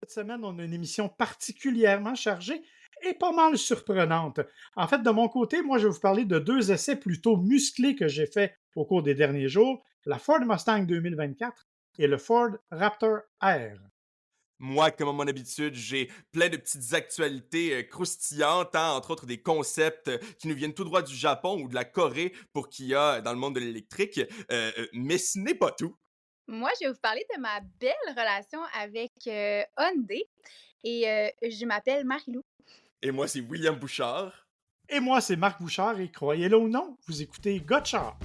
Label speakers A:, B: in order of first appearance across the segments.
A: Cette semaine, on a une émission particulièrement chargée et pas mal surprenante. En fait, de mon côté, moi, je vais vous parler de deux essais plutôt musclés que j'ai faits au cours des derniers jours, la Ford Mustang 2024 et le Ford Raptor R.
B: Moi, comme à mon habitude, j'ai plein de petites actualités croustillantes, hein, entre autres des concepts qui nous viennent tout droit du Japon ou de la Corée pour Kia dans le monde de l'électrique. Mais ce n'est pas tout.
C: Moi, je vais vous parler de ma belle relation avec Hyundai et je m'appelle Marilou.
B: Et moi, c'est William Bouchard.
A: Et moi, c'est Marc Bouchard et croyez-le ou non, vous écoutez Gotchard.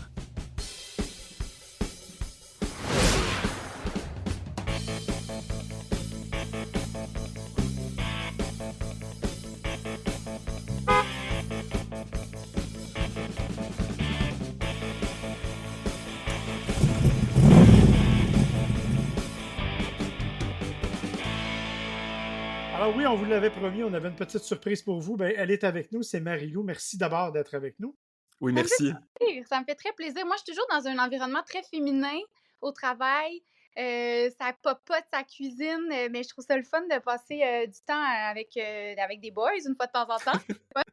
A: Alors oui, on vous l'avait promis, on avait une petite surprise pour vous. Ben, elle est avec nous, c'est Marilou. Merci d'abord d'être avec nous.
B: Oui,
C: Ça me fait
B: merci.
C: plaisir, ça me fait très plaisir. Moi, je suis toujours dans un environnement très féminin au travail. Ça papote, ça cuisine, mais je trouve ça le fun de passer du temps avec des boys une fois de temps en temps.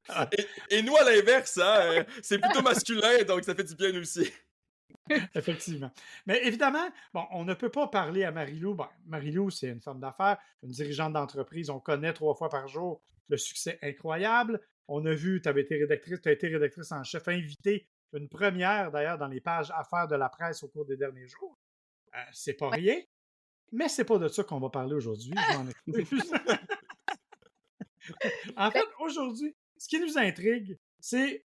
A: Ah,
B: Et nous, à l'inverse, hein, c'est plutôt masculin, donc ça fait du bien aussi.
A: effectivement. Mais évidemment, bon, on ne peut pas parler à Marilou. Bon, Marilou, c'est une femme d'affaires, une dirigeante d'entreprise. On connaît 3 fois par jour le succès incroyable. On a vu, tu as été rédactrice en chef invitée, une première d'ailleurs dans les pages affaires de la presse au cours des derniers jours. C'est pas
C: Ouais.
A: rien, mais c'est pas de ça qu'on va parler aujourd'hui. Je m'en excuse. En fait, aujourd'hui, ce qui nous intrigue, c'est,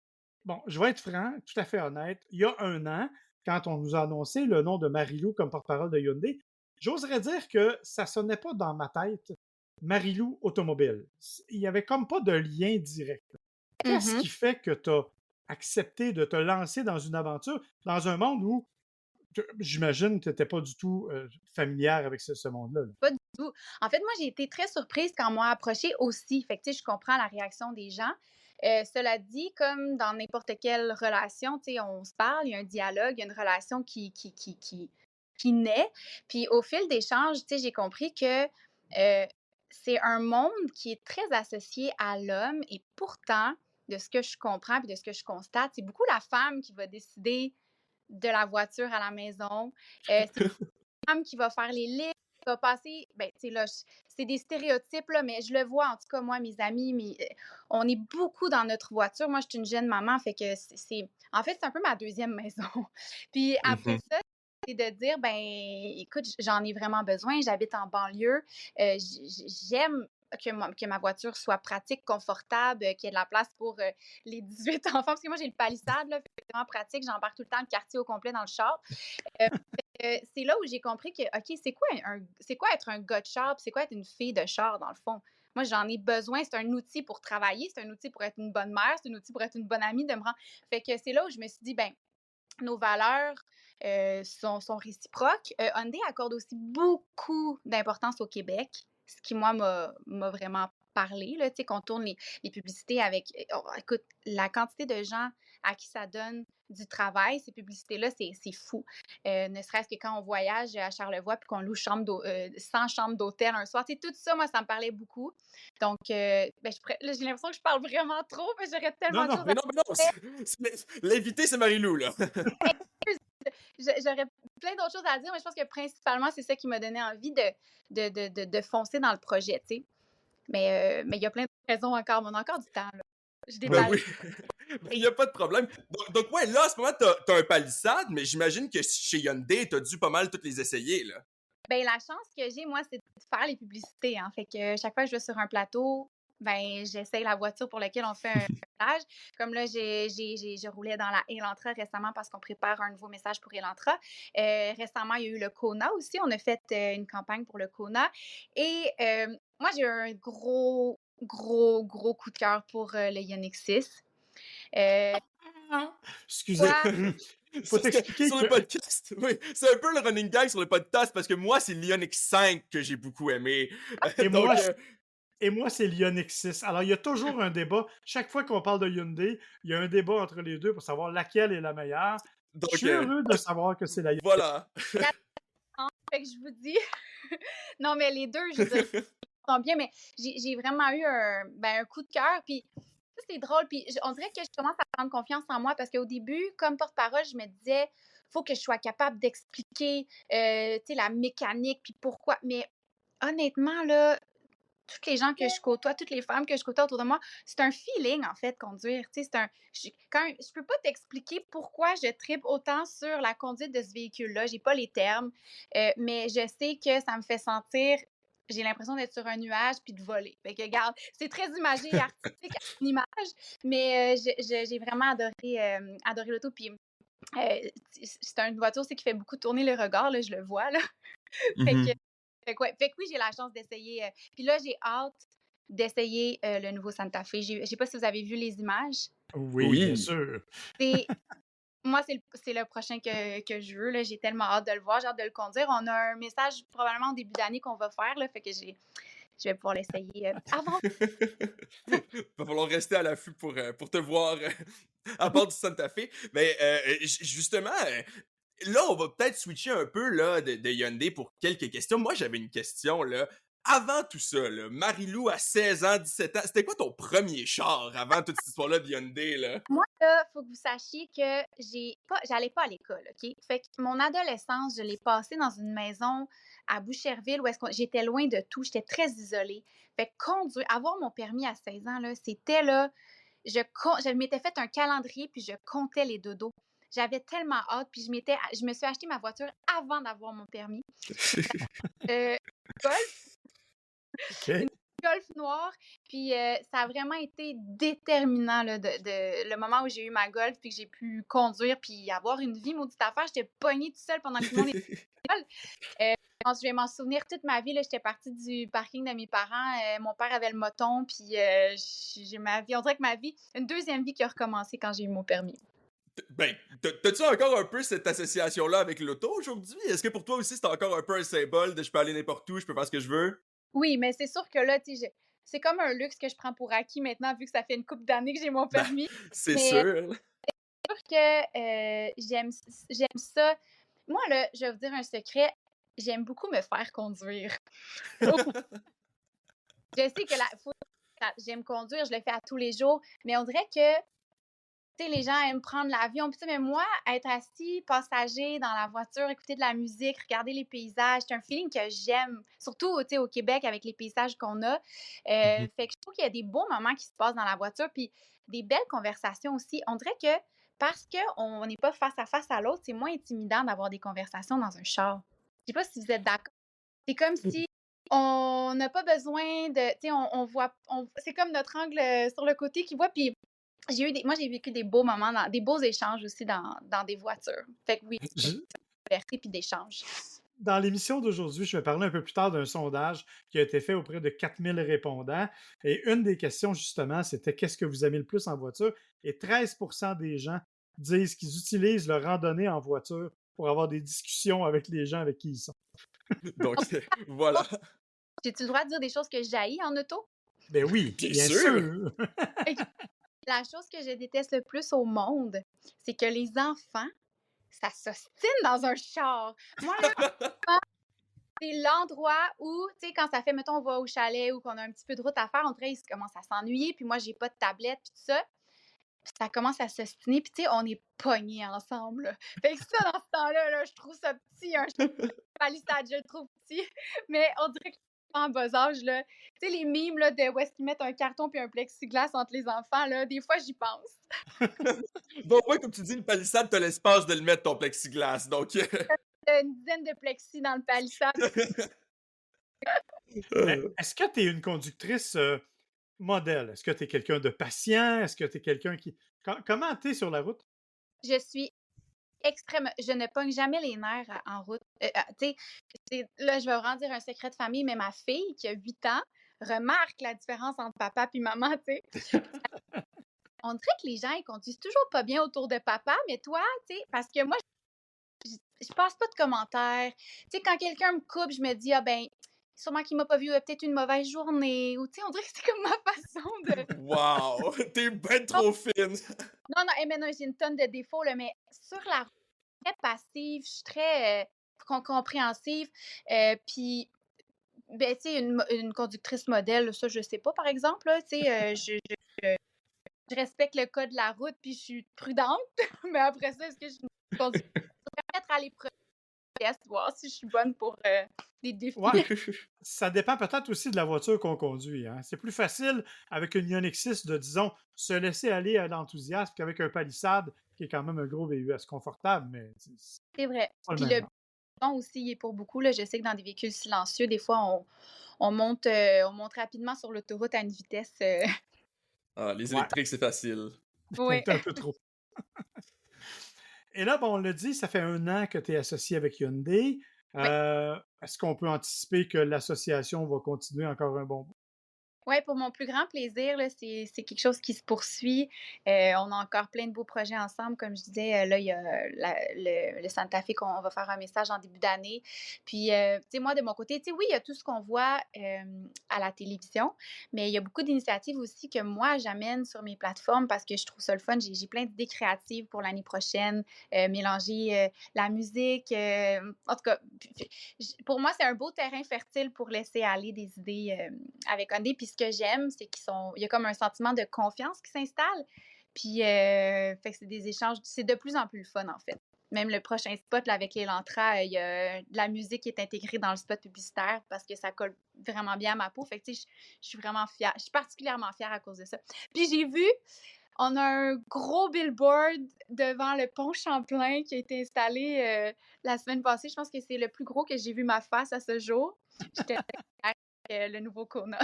A: bon, je vais être franc, tout à fait honnête, il y a un an, quand on nous a annoncé le nom de Marilou comme porte-parole de Hyundai, j'oserais dire que ça sonnait pas dans ma tête Marilou Automobile. Il y avait comme pas de lien direct. Qu'est-ce
C: Mhm.
A: qui fait que tu as accepté de te lancer dans une aventure, dans un monde où j'imagine que tu n'étais pas du tout familière avec ce monde-là, là?
C: Pas du tout. En fait, moi, j'ai été très surprise quand on m'a approchée aussi. Fait que, tu sais, je comprends la réaction des gens. Cela dit, comme dans n'importe quelle relation, tu sais, on se parle, il y a un dialogue, il y a une relation qui naît. Puis au fil d'échanges, tu sais, j'ai compris que c'est un monde qui est très associé à l'homme et pourtant, de ce que je comprends et de ce que je constate, c'est beaucoup la femme qui va décider de la voiture à la maison. C'est la femme qui va faire les listes, qui va passer, ben, tu sais, là, c'est des stéréotypes, là, mais je le vois, en tout cas, moi, mes amis, on est beaucoup dans notre voiture. Moi, je suis une jeune maman, fait que en fait, c'est un peu ma deuxième maison. Puis après
B: Mhm.
C: ça, c'est de dire, ben, écoute, j'en ai vraiment besoin, j'habite en banlieue, j'aime que ma voiture soit pratique, confortable, qu'il y ait de la place pour les 18 enfants, parce que moi, j'ai le palissade, là, fait que c'est vraiment pratique, j'embarque tout le temps le quartier au complet dans le char. Euh, c'est là où j'ai compris que, OK, c'est quoi être un gars de char, puis c'est quoi être une fille de char, dans le fond? Moi, j'en ai besoin. C'est un outil pour travailler, c'est un outil pour être une bonne mère, c'est un outil pour être une bonne amie, de me rendre. Fait que c'est là où je me suis dit, ben, nos valeurs sont réciproques. Hyundai accorde aussi beaucoup d'importance au Québec, ce qui, moi, m'a vraiment parlé. Là, tu sais, qu'on tourne les publicités avec. Écoute, la quantité de gens à qui ça donne du travail, ces publicités-là, c'est fou. Ne serait-ce que quand on voyage à Charlevoix puis qu'on loue 100 chambres d'hôtel un soir. Tu sais, tout ça, moi, ça me parlait beaucoup. Donc, ben, là, j'ai l'impression que je parle vraiment trop, mais j'aurais
A: Non,
C: tellement de
A: non.
C: choses
B: Mais
C: à
B: non, mais non, l'invité, c'est Marilou, là.
C: J'aurais plein d'autres choses à dire, mais je pense que principalement, c'est ça qui m'a donné envie de foncer dans le projet, tu sais. Mais il y a plein de raisons encore, mais on a encore du temps, là. Je
B: Ben
C: dépasse.
B: oui, il n'y a pas de problème. Donc, ouais, là, en ce moment, t'as un palissade, mais j'imagine que chez Hyundai, t'as dû pas mal toutes les essayer, là.
C: Ben, la chance que j'ai, moi, c'est de faire les publicités, hein. Fait que chaque fois que je vais sur un plateau, ben, j'essaye la voiture pour laquelle on fait un stage. Comme là, je roulais dans la Elantra récemment parce qu'on prépare un nouveau message pour Elantra. Récemment, il y a eu le Kona aussi. On a fait une campagne pour le Kona. Et moi, j'ai eu un gros coup de cœur pour le Ioniq 6. Euh,
A: Excusez.
C: quoi?
A: Il faut
B: Parce que
A: t'expliquer
B: sur le
A: que.
B: podcast, oui, c'est un peu le running gag sur le podcast parce que moi, c'est l'Ioniq 5 que j'ai beaucoup aimé.
A: Et
B: Donc,
A: moi, et moi, c'est l'Ioniq 6. Alors, il y a toujours un débat. Chaque fois qu'on parle de Hyundai, il y a un débat entre les deux pour savoir laquelle est la meilleure. Je
B: donc
A: suis heureux de savoir que c'est la Hyundai.
B: voilà.
C: Fait que je vous dis. Non, mais les deux, je veux dire, sont bien, mais j'ai vraiment eu un coup de cœur. Puis ça, c'est drôle. Puis on dirait que je commence à prendre confiance en moi parce qu'au début, comme porte-parole, je me disais, faut que je sois capable d'expliquer, la mécanique, puis pourquoi. Mais honnêtement, là, toutes les gens que je côtoie, toutes les femmes que je côtoie autour de moi, c'est un feeling, en fait, conduire. Tu sais, je peux pas t'expliquer pourquoi je tripe autant sur la conduite de ce véhicule-là. J'ai pas les termes, mais je sais que ça me fait sentir, j'ai l'impression d'être sur un nuage puis de voler. Fait que, regarde, c'est très imagé et artistique en image, mais j'ai vraiment adoré l'auto. Puis, c'est une voiture aussi qui fait beaucoup tourner le regard, là, je le vois, là. Fait que,
B: Mhm.
C: fait que oui, j'ai la chance d'essayer. Puis là, j'ai hâte d'essayer le nouveau Santa Fe. Je sais pas si vous avez vu les images.
A: Oui, bien
B: Oui.
A: sûr.
C: C'est, moi, c'est le prochain que je veux. Là. J'ai tellement hâte de le voir, j'ai hâte de le conduire. On a un message probablement au début d'année qu'on va faire. Là, fait que je vais pouvoir l'essayer avant.
B: Va falloir rester à l'affût pour te voir à bord du Santa Fe. Mais justement, là, on va peut-être switcher un peu là, de Hyundai pour quelques questions. Moi, j'avais une question. Là. Avant tout ça, là, Marie-Lou à 16 ans, 17 ans, c'était quoi ton premier char avant toute cette histoire-là de Hyundai? Là?
C: Moi, là, faut que vous sachiez que j'allais pas à l'école, OK? Fait que mon adolescence, je l'ai passée dans une maison à Boucherville où j'étais loin de tout, j'étais très isolée. Fait que conduire, avoir mon permis à 16 ans, là, c'était là, je m'étais fait un calendrier puis je comptais les dodos. J'avais tellement hâte, puis je me suis acheté ma voiture avant d'avoir mon permis. Euh,
A: OK.
C: une Golf noire. Puis ça a vraiment été déterminant là, le moment où j'ai eu ma Golf puis que j'ai pu conduire puis avoir une vie maudite affaire. J'étais pognée toute seule pendant que tout le monde était à l'école. Je vais m'en souvenir toute ma vie. Là, j'étais partie du parking de mes parents. Mon père avait le moton, puis j'ai ma vie. On dirait que ma vie, une deuxième vie qui a recommencé quand j'ai eu mon permis.
B: Ben, t'as-tu encore un peu cette association-là avec l'auto aujourd'hui? Est-ce que pour toi aussi, c'est encore un peu un symbole de je peux aller n'importe où, je peux faire ce que je veux?
C: Oui, mais c'est sûr que là, tu sais, c'est comme un luxe que je prends pour acquis maintenant, vu que ça fait une couple d'années que j'ai mon
B: Ben,
C: permis.
B: c'est
C: Mais
B: sûr.
C: sûr que j'aime ça. Moi, là, je vais vous dire un secret, j'aime beaucoup me faire conduire. Oh, je sais que j'aime conduire, je le fais à tous les jours, mais on dirait que tu sais, les gens aiment prendre l'avion. Puis, tu sais, mais moi, être assis, passager dans la voiture, écouter de la musique, regarder les paysages, c'est un feeling que j'aime. Surtout, tu sais, au Québec, avec les paysages qu'on a.
A: Mhm.
C: Fait que je trouve qu'il y a des beaux moments qui se passent dans la voiture, puis des belles conversations aussi. On dirait que parce qu'on n'est pas face à face à l'autre, c'est moins intimidant d'avoir des conversations dans un char. Je sais pas si vous êtes d'accord. C'est comme si on n'a pas besoin de, tu sais, on voit, c'est comme notre angle sur le côté qui voit, puis moi, j'ai vécu des beaux moments, des beaux échanges aussi dans des voitures. Fait que oui, c'est
A: Je-
C: une liberté puis d'échange.
A: Dans l'émission d'aujourd'hui, je vais parler un peu plus tard d'un sondage qui a été fait auprès de 4000 répondants. Et une des questions, justement, c'était qu'est-ce que vous aimez le plus en voiture? Et 13% des gens disent qu'ils utilisent leur randonnée en voiture pour avoir des discussions avec les gens avec qui ils sont.
B: Donc, voilà.
C: J'ai-tu le droit de dire des choses que j'haïs en auto?
A: Ben oui,
B: Bien
A: bien
B: sûr!
A: sûr!
C: Fait que la chose que je déteste le plus au monde, c'est que les enfants, ça s'ostine dans un char. Moi, là, c'est l'endroit où, tu sais, quand ça fait, mettons, on va au chalet ou qu'on a un petit peu de route à faire, on dirait qu'ils commencent à s'ennuyer, puis moi, j'ai pas de tablette, puis tout ça. Puis ça commence à s'ostiner, puis tu sais, on est pognés ensemble. Là. Fait que ça, dans ce temps-là, là, je trouve ça petit, un palissade, je le trouve petit. Mais on dirait que en bas âge, là, tu sais, les mimes là, de où est-ce qu'ils mettent un carton puis un plexiglas entre les enfants, là, des fois, j'y pense.
B: Bon, ouais, comme tu dis, une palissade, t'as l'espace de le mettre, ton plexiglas. Donc,
C: Une dizaine de plexis dans le palissade.
A: Mais est-ce que tu es une conductrice modèle? Est-ce que tu es quelqu'un de patient? Est-ce que tu es quelqu'un qui. Comment tu es sur la route?
C: Je suis extrême. Je ne pogne jamais les nerfs en route. Tu sais, là, je vais vraiment dire un secret de famille, mais ma fille, qui a 8 ans, remarque la différence entre papa et maman, tu sais. On dirait que les gens, ils conduisent toujours pas bien autour de papa, mais toi, tu sais, parce que moi, je passe pas de commentaires. Tu sais, quand quelqu'un me coupe, je me dis, ah ben, sûrement qu'il m'a pas vu, peut-être une mauvaise journée. Ou, tu sais, on dirait que c'est comme ma façon de.
B: wow! T'es ben
C: Non,
B: trop fine!
C: non, mais non, j'ai une tonne de défauts, là, mais sur la route, je suis très passive, je suis très compréhensive. Puis Ben, tu sais, une conductrice modèle, ça, je sais pas, par exemple, là, tu sais, je respecte le code de la route, puis je suis prudente, mais après ça, est-ce que je suis une conductrice? Je vais permettre à l'épreuve de test, voir si je suis bonne pour des défis.
A: Ouais, ça dépend peut-être aussi de la voiture qu'on conduit. Hein. C'est plus facile avec une Ioniq 6 de, disons, se laisser aller à l'enthousiasme qu'avec un Palisade, qui est quand même un gros VUS confortable, mais c'est
C: C'est vrai.
A: pas le
C: Puis
A: même
C: le
A: genre.
C: bouton aussi, il est pour beaucoup, là. Je sais que dans des véhicules silencieux, des fois, on monte rapidement sur l'autoroute à une vitesse.
B: Ah, les
A: Ouais,
B: électriques, c'est facile.
C: Ouais.
A: c'est un peu trop. Et là, bon, on l'a dit, ça fait 1 an que tu es associé avec Hyundai.
C: Oui.
A: Est-ce qu'on peut anticiper que l'association va continuer encore un bon bout?
C: Oui, pour mon plus grand plaisir, là, c'est quelque chose qui se poursuit. On a encore plein de beaux projets ensemble. Comme je disais, là, il y a le Santa Fe qu'on va faire un message en début d'année. Puis, tu sais, moi, de mon côté, tu sais, oui, il y a tout ce qu'on voit à la télévision, mais il y a beaucoup d'initiatives aussi que moi, j'amène sur mes plateformes parce que je trouve ça le fun. J'ai plein d'idées créatives pour l'année prochaine, mélanger la musique. En tout cas, pour moi, c'est un beau terrain fertile pour laisser aller des idées avec Hyundai. Puis ce que j'aime, c'est il y a comme un sentiment de confiance qui s'installe. Puis, fait que c'est des échanges, c'est de plus en plus le fun, en fait. Même le prochain spot, là, avec les Lantras, il y a de la musique qui est intégrée dans le spot publicitaire parce que ça colle vraiment bien à ma peau. Fait que, tu sais, je suis vraiment fière. Je suis particulièrement fière à cause de ça. Puis j'ai vu, on a un gros billboard devant le pont Champlain qui a été installé la semaine passée. Je pense que c'est le plus gros que j'ai vu ma face à ce jour. J'étais avec le nouveau Kona.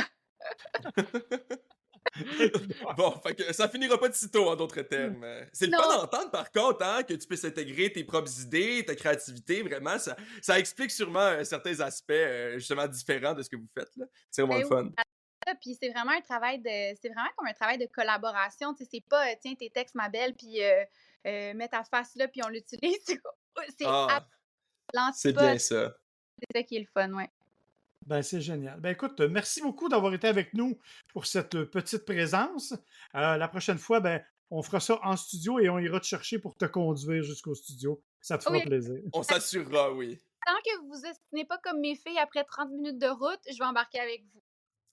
B: Bon, fait que ça finira pas de sitôt, en d'autres termes. C'est le fun
C: Non,
B: d'entendre, par contre, hein, que tu puisses intégrer tes propres idées, ta créativité, vraiment, ça explique sûrement certains aspects, justement, différents de ce que vous faites, là. C'est vraiment le
C: ben oui.
B: fun.
C: Puis c'est vraiment c'est vraiment comme un travail de collaboration. Tu sais, c'est pas, tiens, tes textes, ma belle, puis mets ta face là, puis on l'utilise. C'est
B: Ah, c'est bien
C: l'antipode.
B: ça.
C: C'est ça qui est le fun, ouais.
A: Ben, c'est génial. Ben, écoute, merci beaucoup d'avoir été avec nous pour cette petite présence. La prochaine fois, ben, on fera ça en studio et on ira te chercher pour te conduire jusqu'au studio. Ça te fera
C: Oui,
A: plaisir.
B: On s'assurera, oui.
C: tant que vous vous estimez pas comme mes filles après 30 minutes de route, je vais embarquer avec vous.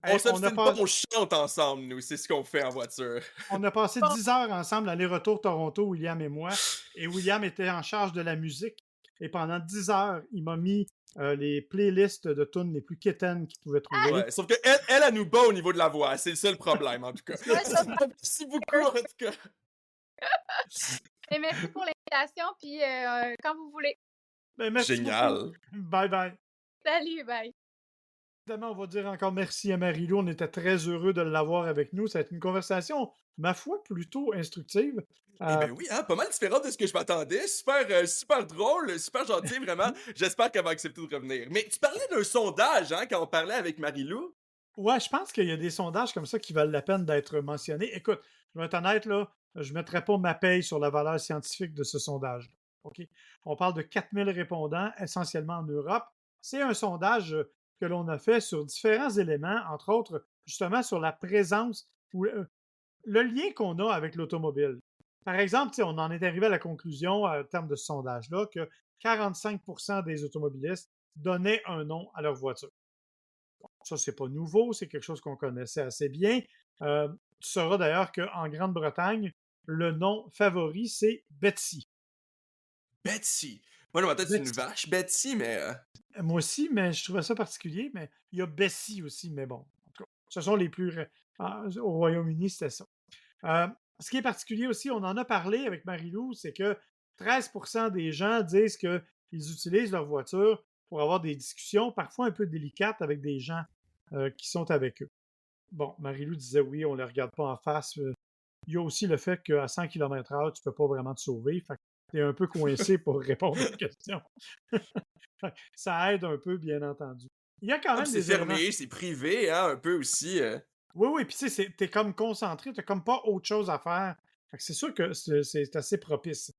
B: On
A: Hey,
B: s'obstine pas, on chante ensemble, nous. C'est ce qu'on fait en voiture.
A: on a passé
C: Bon,
A: 10 heures ensemble, aller-retour Toronto, William et moi. Et William était en charge de la musique. Et pendant 10 heures, il m'a mis les playlists de tunes les plus quétaines qu'il pouvait trouver.
B: Ouais, sauf que elle nous bat au niveau de la voix. C'est le seul problème, en tout cas.
C: moi, je vais
B: Merci beaucoup, en tout cas.
C: faire- merci pour l'invitation, puis quand vous voulez.
A: Ben, merci beaucoup.
B: Génial.
A: Bye bye.
C: Salut, bye.
A: Évidemment, on va dire encore merci à Marie-Lou. On était très heureux de l'avoir avec nous. Ça a été une conversation, ma foi, plutôt instructive.
B: Eh ben oui, hein, pas mal différent de ce que je m'attendais. Super, super drôle, super gentil, vraiment. J'espère qu'elle va accepter de revenir. Mais tu parlais d'un sondage, hein, quand on parlait avec Marie-Lou.
A: Ouais, je pense qu'il y a des sondages comme ça qui valent la peine d'être mentionnés. Écoute, je vais être honnête, là, je ne mettrai pas ma paye sur la valeur scientifique de ce sondage. OK? On parle de 4000 répondants, essentiellement en Europe. C'est un sondage que l'on a fait sur différents éléments, entre autres, justement, sur la présence ou le lien qu'on a avec l'automobile. Par exemple, on en est arrivé à la conclusion, en termes de ce sondage-là, que 45 des automobilistes donnaient un nom à leur voiture. Ça, c'est pas nouveau, c'est quelque chose qu'on connaissait assez bien. Tu sauras d'ailleurs qu'en Grande-Bretagne, le nom favori, c'est Betsy.
B: Betsy. Moi, dans ma tête, c'est une
A: Betsy.
B: vache, Betsy, mais.
A: Moi aussi, mais je trouvais ça particulier, mais il y a Bessie aussi, mais bon, en tout cas, ce sont les plus... au Royaume-Uni, c'était ça. Ce qui est particulier aussi, on en a parlé avec Marie-Lou, c'est que 13 des gens disent qu'ils utilisent leur voiture pour avoir des discussions parfois un peu délicates avec des gens qui sont avec eux. Bon, Marie-Lou disait oui, on ne les regarde pas en face. Il y a aussi le fait qu'à 100 km/h, tu ne peux pas vraiment te sauver. Fait que tu es un peu coincé pour répondre aux questions. Ça aide un peu, bien entendu. Il y a quand
B: Ah,
A: même
B: puis c'est
A: des éléments.
B: fermé, c'est privé, hein, un peu aussi.
A: Oui, oui, puis tu sais, t'es comme concentré, t'as comme pas autre chose à faire. Fait que c'est sûr que c'est assez propice.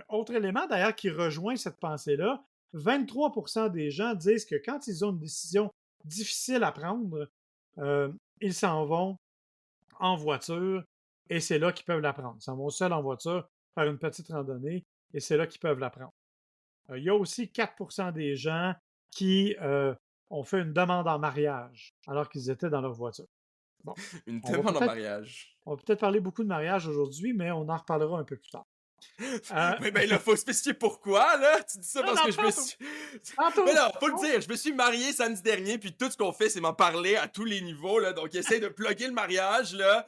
A: Autre élément d'ailleurs qui rejoint cette pensée-là, 23 des gens disent que quand ils ont une décision difficile à prendre, ils s'en vont en voiture et c'est là qu'ils peuvent la prendre. Ils s'en vont seuls en voiture faire une petite randonnée et c'est là qu'ils peuvent la prendre. Il y a aussi 4 des gens qui ont fait une demande en mariage alors qu'ils étaient dans leur voiture. Bon,
B: Une
A: on va
B: demande en
A: peut-être
B: mariage.
A: on va peut-être parler beaucoup de mariage aujourd'hui, mais on en reparlera un peu plus tard. Euh,
B: Mais ben là, faut spécifier pourquoi, là. Tu dis ça
A: non,
B: parce
A: non,
B: que je me
A: tantôt,
B: suis...
A: tantôt.
B: Mais non, faut le dire, je me suis marié samedi dernier, puis tout ce qu'on fait, c'est m'en parler à tous les niveaux, là. Donc, essaye de plugger le mariage, là.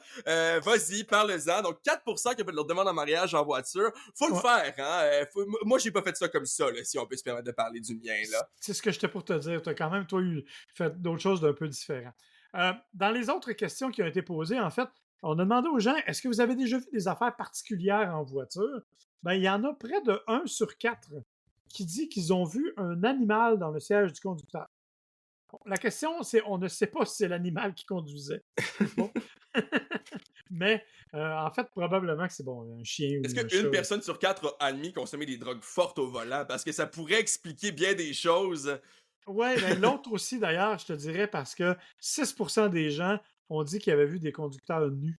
B: Vas-y, parle-en. Donc, 4% qui ont fait leur demande en mariage en voiture. Faut le
A: Ouais,
B: faire, hein. Moi, j'ai pas fait ça comme ça, là, si on peut se permettre de parler du mien, là.
A: c'est ce que j'étais pour te dire. Tu as quand même, toi, fait d'autres choses d'un peu différent. Dans les autres questions qui ont été posées, en fait, on a demandé aux gens, est-ce que vous avez déjà vu des affaires particulières en voiture? Ben, il y en a près de 1 sur 4 qui dit qu'ils ont vu un animal dans le siège du conducteur. Bon, la question, c'est, on ne sait pas si c'est l'animal qui conduisait ou pas. Mais en fait, probablement que c'est bon, un chien
B: Est-ce
A: ou un
B: qu'une
A: chat.
B: personne sur 4 a admis consommer des drogues fortes au volant? Parce que ça pourrait expliquer bien des choses.
A: Ouais, ben, l'autre aussi, d'ailleurs, je te dirais, parce que 6% des gens ont dit qu'ils avaient vu des conducteurs nus.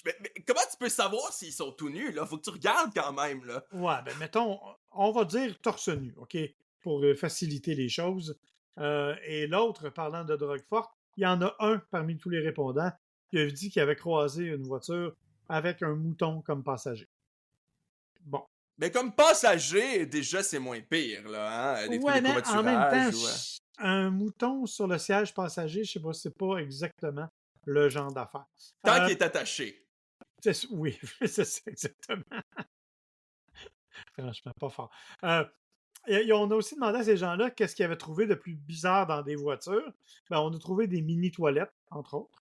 B: Mais comment tu peux savoir s'ils sont tout nus, là? Faut que tu regardes quand même, là.
A: Ouais, ben mettons, on va dire torse nu, OK, pour faciliter les choses. Et l'autre, parlant de drogue forte, il y en a un parmi tous les répondants qui a dit qu'il avait croisé une voiture avec un mouton comme passager. Bon.
B: Mais comme passager, déjà, c'est moins pire, là, hein? Des trucs de
A: Ouais, mais en même temps,
B: covoiturage ou...
A: un mouton sur le siège passager, je sais pas, c'est pas exactement le genre d'affaire.
B: Tant
A: Euh,
B: qu'il est attaché.
A: oui, c'est ça exactement. Franchement, pas fort. On a aussi demandé à ces gens-là qu'est-ce qu'ils avaient trouvé de plus bizarre dans des voitures. Ben, on a trouvé des mini-toilettes, entre autres.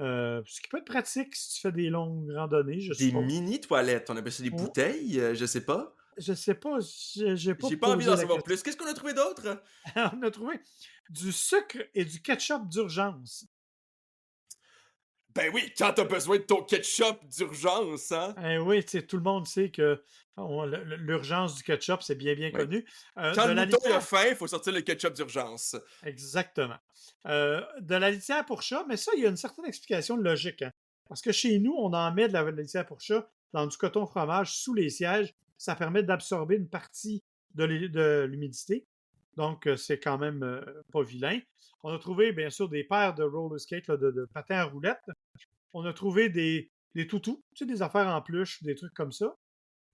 A: Ce qui peut être pratique si tu fais des longues randonnées, je
B: Des
A: suppose.
B: mini-toilettes, on appelle ça des
A: Oh,
B: bouteilles, je sais pas.
A: je sais pas, j'ai pas
B: J'ai pas envie
A: posé
B: d'en
A: la
B: savoir
A: question.
B: plus. Qu'est-ce qu'on a trouvé d'autre?
A: On a trouvé du sucre et du ketchup d'urgence.
B: Ben oui, quand t'as besoin de ton ketchup d'urgence, hein?
A: Oui, tu sais, tout le monde sait que l'urgence du ketchup, c'est bien, bien
B: Oui.
A: connu.
B: Quand
A: De
B: le
A: la
B: mouton il a
A: litière,
B: faim, il faut sortir le ketchup d'urgence.
A: exactement. De la litière pour chat, mais ça, il y a une certaine explication logique, hein. Parce que chez nous, on en met de la litière pour chat dans du coton fromage sous les sièges. Ça permet d'absorber une partie de l'humidité. Donc, c'est quand même pas vilain. On a trouvé, bien sûr, des paires de roller skate, là, de patins à roulettes. On a trouvé des toutous, tu sais, des affaires en peluche, des trucs comme ça.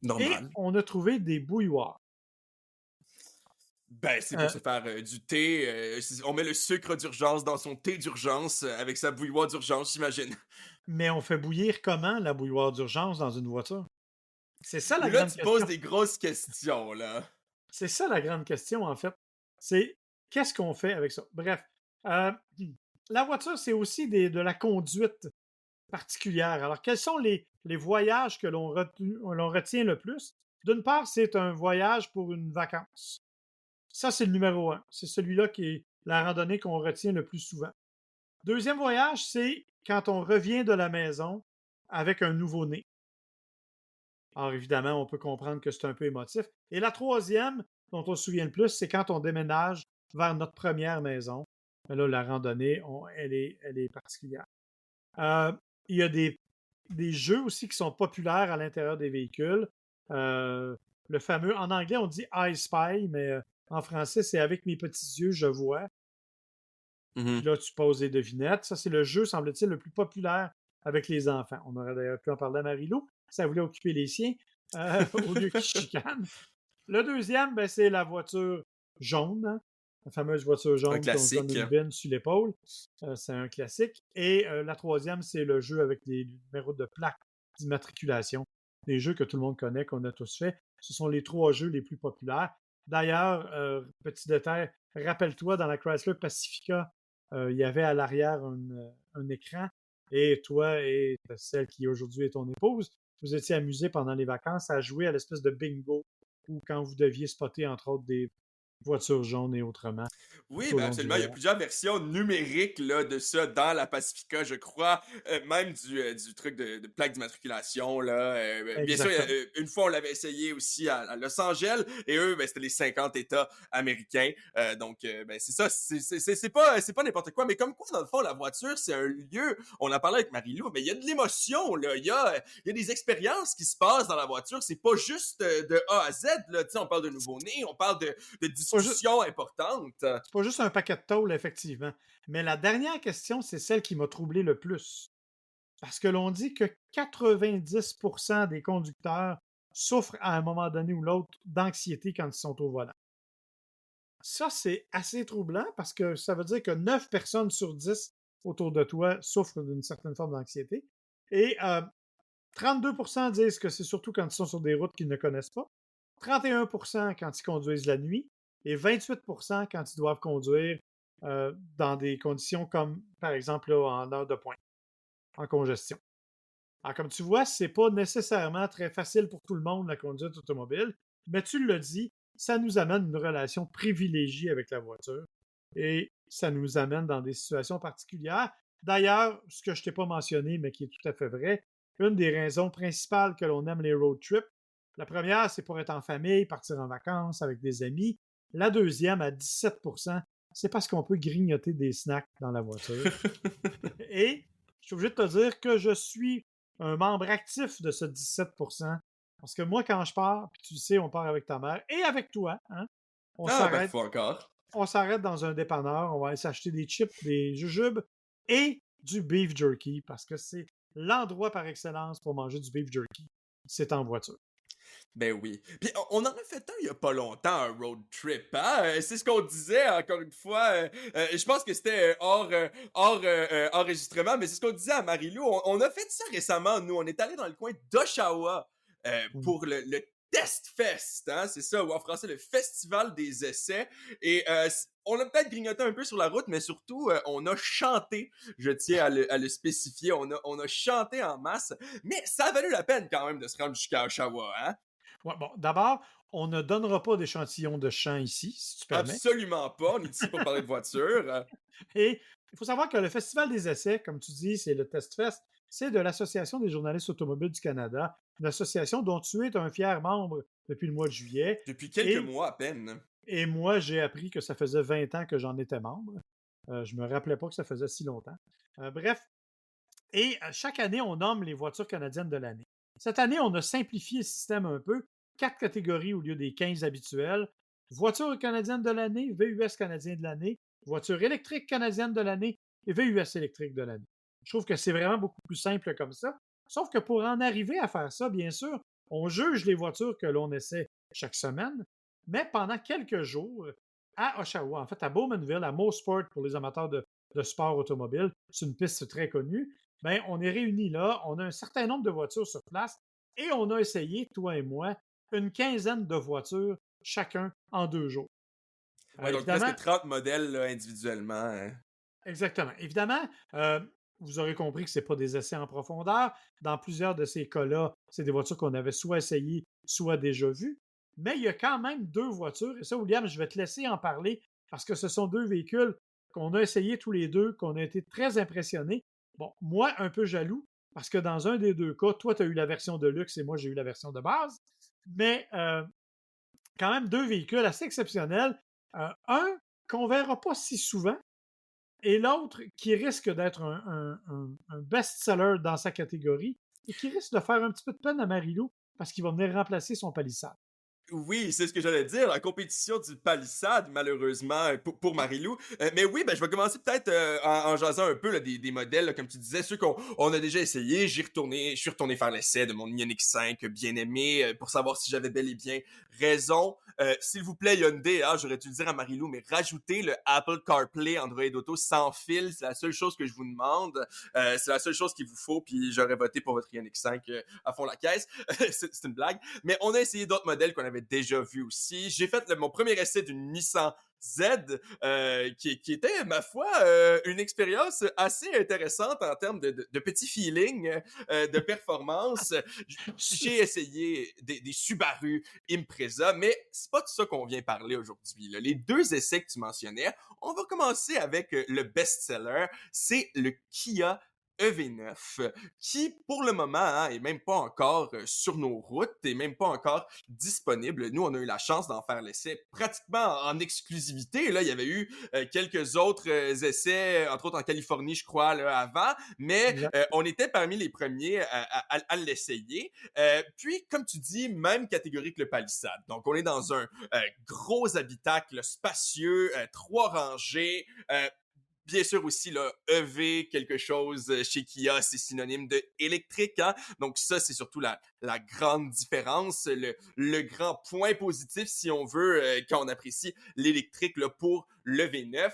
A: Et
B: Normal.
A: on a trouvé des bouilloires.
B: Ben, c'est pour
A: Euh,
B: se faire du thé. On met le sucre d'urgence dans son thé d'urgence avec sa bouilloire d'urgence, j'imagine.
A: mais on fait bouillir comment la bouilloire d'urgence dans une voiture? C'est ça la
B: Là,
A: grande
B: tu poses
A: question.
B: des grosses questions, là.
A: C'est ça la grande question, en fait. C'est qu'est-ce qu'on fait avec ça? Bref, euh, la voiture, c'est aussi de la conduite particulière. Alors, quels sont les voyages que l'on retient le plus? D'une part, c'est un voyage pour une vacance. Ça, c'est le numéro un. C'est celui-là qui est la randonnée qu'on retient le plus souvent. Deuxième voyage, c'est quand on revient de la maison avec un nouveau-né. Alors, évidemment, on peut comprendre que c'est un peu émotif. Et la troisième, dont on se souvient le plus, c'est quand on déménage vers notre première maison. Mais là, la randonnée, elle est particulière. Euh, il y a des jeux aussi qui sont populaires à l'intérieur des véhicules. Le fameux, en anglais, on dit I Spy, mais en français, c'est avec mes petits yeux, je vois. Puis
B: Mhm.
A: là, tu poses des devinettes. Ça, c'est le jeu, semble-t-il, le plus populaire avec les enfants. On aurait d'ailleurs pu en parler à Marie-Lou. Ça voulait occuper les siens au lieu qu'ils chicanent. Le deuxième, ben, c'est la voiture jaune, hein, la fameuse voiture
B: Un
A: jaune qu'on se donne
B: classique.
A: une bine sur l'épaule. C'est un classique. Et la troisième, c'est le jeu avec des numéros de plaques d'immatriculation. Des jeux que tout le monde connaît, qu'on a tous fait. Ce sont les trois jeux les plus populaires. D'ailleurs, petit détail, rappelle-toi, dans la Chrysler Pacifica, il y avait à l'arrière un écran et toi et celle qui aujourd'hui est ton épouse, vous étiez amusés pendant les vacances à jouer à l'espèce de bingo ou quand vous deviez spotter, entre autres, des voitures jaunes et autrement
B: Oui,
A: tout au
B: ben
A: long du
B: absolument. Il y a
A: voyage.
B: plusieurs versions numériques là, de ça dans la Pacifica, je crois. Même du truc de plaque d'immatriculation. Là. Bien sûr,
A: Exactement.
B: une fois, on l'avait essayé aussi à Los Angeles. Et eux, ben, c'était les 50 États américains. Donc, ben, c'est ça. C'est pas n'importe quoi. Mais comme quoi, dans le fond, la voiture, c'est un lieu. On en parlait avec Marie-Lou, mais il y a de l'émotion. Là. Il y a des expériences qui se passent dans la voiture. C'est pas juste de A à Z. Là. On parle de nouveau-né, on parle de discussion importante.
A: C'est pas juste un paquet de tôle, effectivement. Mais la dernière question, c'est celle qui m'a troublé le plus. Parce que l'on dit que 90% des conducteurs souffrent à un moment donné ou l'autre d'anxiété quand ils sont au volant. Ça, c'est assez troublant parce que ça veut dire que 9 personnes sur 10 autour de toi souffrent d'une certaine forme d'anxiété. Et 32% disent que c'est surtout quand ils sont sur des routes qu'ils ne connaissent pas, 31% quand ils conduisent la nuit et 28% quand ils doivent conduire dans des conditions comme, par exemple, là, en heure de pointe, en congestion. Alors, comme tu vois, c'est pas nécessairement très facile pour tout le monde, la conduite automobile, mais tu le dis, ça nous amène une relation privilégiée avec la voiture et ça nous amène dans des situations particulières. D'ailleurs, ce que je t'ai pas mentionné, mais qui est tout à fait vrai, une des raisons principales que l'on aime les road trips, la première, c'est pour être en famille, partir en vacances avec des amis. La deuxième, à 17%, c'est parce qu'on peut grignoter des snacks dans la voiture. Et je suis obligé de te dire que je suis un membre actif de ce 17%. Parce que moi, quand je pars, puis tu sais, on part avec ta mère et avec toi, hein, on s'arrête.
B: Faut encore.
A: On s'arrête dans un dépanneur, on va aller s'acheter des chips, des jujubes et du beef jerky parce que c'est l'endroit par excellence pour manger du beef jerky. C'est en voiture.
B: Ben oui. Puis on en a fait un il y a pas longtemps, un road trip, hein? C'est ce qu'on disait, encore une fois. Je pense que c'était hors enregistrement, mais c'est ce qu'on disait à Marie-Lou. On a fait ça récemment, nous. On est allé dans le coin d'Oshawa pour le Test Fest, hein? C'est ça, ou en français, le Festival des essais. Et on a peut-être grignoté un peu sur la route, mais surtout, on a chanté. Je tiens à le spécifier. On a chanté en masse. Mais ça a valu la peine quand même de se rendre jusqu'à Oshawa, hein?
A: Ouais, bon, d'abord, on ne donnera pas d'échantillon de chant ici, si tu permets.
B: Absolument pas. On est ici pour parler de voiture.
A: Et il faut savoir que le Festival des essais, comme tu dis, c'est le Test Fest, c'est de l'Association des journalistes automobiles du Canada, une association dont tu es un fier membre depuis le mois de juillet.
B: Depuis quelques mois à peine.
A: Et moi, j'ai appris que ça faisait 20 ans que j'en étais membre. Je me rappelais pas que ça faisait si longtemps. Bref. Et chaque année, on nomme les voitures canadiennes de l'année. Cette année, on a simplifié le système un peu. 4 catégories au lieu des 15 habituelles. Voiture canadienne de l'année, VUS canadien de l'année, voiture électrique canadienne de l'année et VUS électrique de l'année. Je trouve que c'est vraiment beaucoup plus simple comme ça. Sauf que pour en arriver à faire ça, bien sûr, on juge les voitures que l'on essaie chaque semaine, mais pendant quelques jours, à Oshawa, en fait à Bowmanville, à Mosport pour les amateurs de sport automobile, c'est une piste très connue, ben, on est réunis là, on a un certain nombre de voitures sur place et on a essayé, toi et moi, une quinzaine de voitures chacun en 2 jours.
B: Ouais, donc presque 30 modèles là, individuellement. Hein.
A: Exactement. Évidemment, vous aurez compris que ce n'est pas des essais en profondeur. Dans plusieurs de ces cas-là, c'est des voitures qu'on avait soit essayées, soit déjà vues. Mais il y a quand même 2 voitures. Et ça, William, je vais te laisser en parler parce que ce sont 2 véhicules qu'on a essayés tous les deux, qu'on a été très impressionnés. Bon, moi, un peu jaloux, parce que dans un des 2 cas, toi, tu as eu la version de luxe et moi, j'ai eu la version de base. Mais quand même 2 véhicules assez exceptionnels. Un qu'on ne verra pas si souvent et l'autre qui risque d'être un best-seller dans sa catégorie et qui risque de faire un petit peu de peine à Marilou parce qu'il va venir remplacer son palissade.
B: Oui, c'est ce que j'allais dire, la compétition du palissade, malheureusement, pour Marilou. Mais oui, ben, je vais commencer peut-être en jasant un peu là, des modèles, là, comme tu disais, ceux qu'on a déjà essayé. Je suis retourné faire l'essai de mon Ioniq 5 bien aimé pour savoir si j'avais bel et bien raison. S'il vous plaît, Hyundai, j'aurais dû le dire à Marilou, mais rajoutez le Apple CarPlay Android Auto sans fil, c'est la seule chose que je vous demande. C'est la seule chose qu'il vous faut, puis j'aurais voté pour votre Ioniq 5 à fond la caisse. C'est une blague. Mais on a essayé d'autres modèles qu'on avait déjà vu aussi. J'ai fait mon premier essai d'une Nissan Z, qui était, ma foi, une expérience assez intéressante en termes de petit feeling, de performance. J'ai essayé des Subaru Impreza, mais c'est pas de ça qu'on vient parler aujourd'hui. Là. Les 2 essais que tu mentionnais, on va commencer avec le best-seller, c'est le Kia EV9 qui, pour le moment, hein, est même pas encore sur nos routes, est même pas encore disponible. Nous, on a eu la chance d'en faire l'essai pratiquement en exclusivité. Là, il y avait eu quelques autres essais, entre autres en Californie, je crois, là, avant, mais
A: Exact.
B: on était parmi les premiers à l'essayer. Puis, comme tu dis, même catégorie que le Palisade. Donc, on est dans un gros habitacle spacieux, 3 rangées, bien sûr aussi, là, EV, quelque chose chez Kia, c'est synonyme de électrique, hein? Donc ça, c'est surtout la grande différence, le grand point positif, si on veut, quand on apprécie l'électrique là, pour le V9.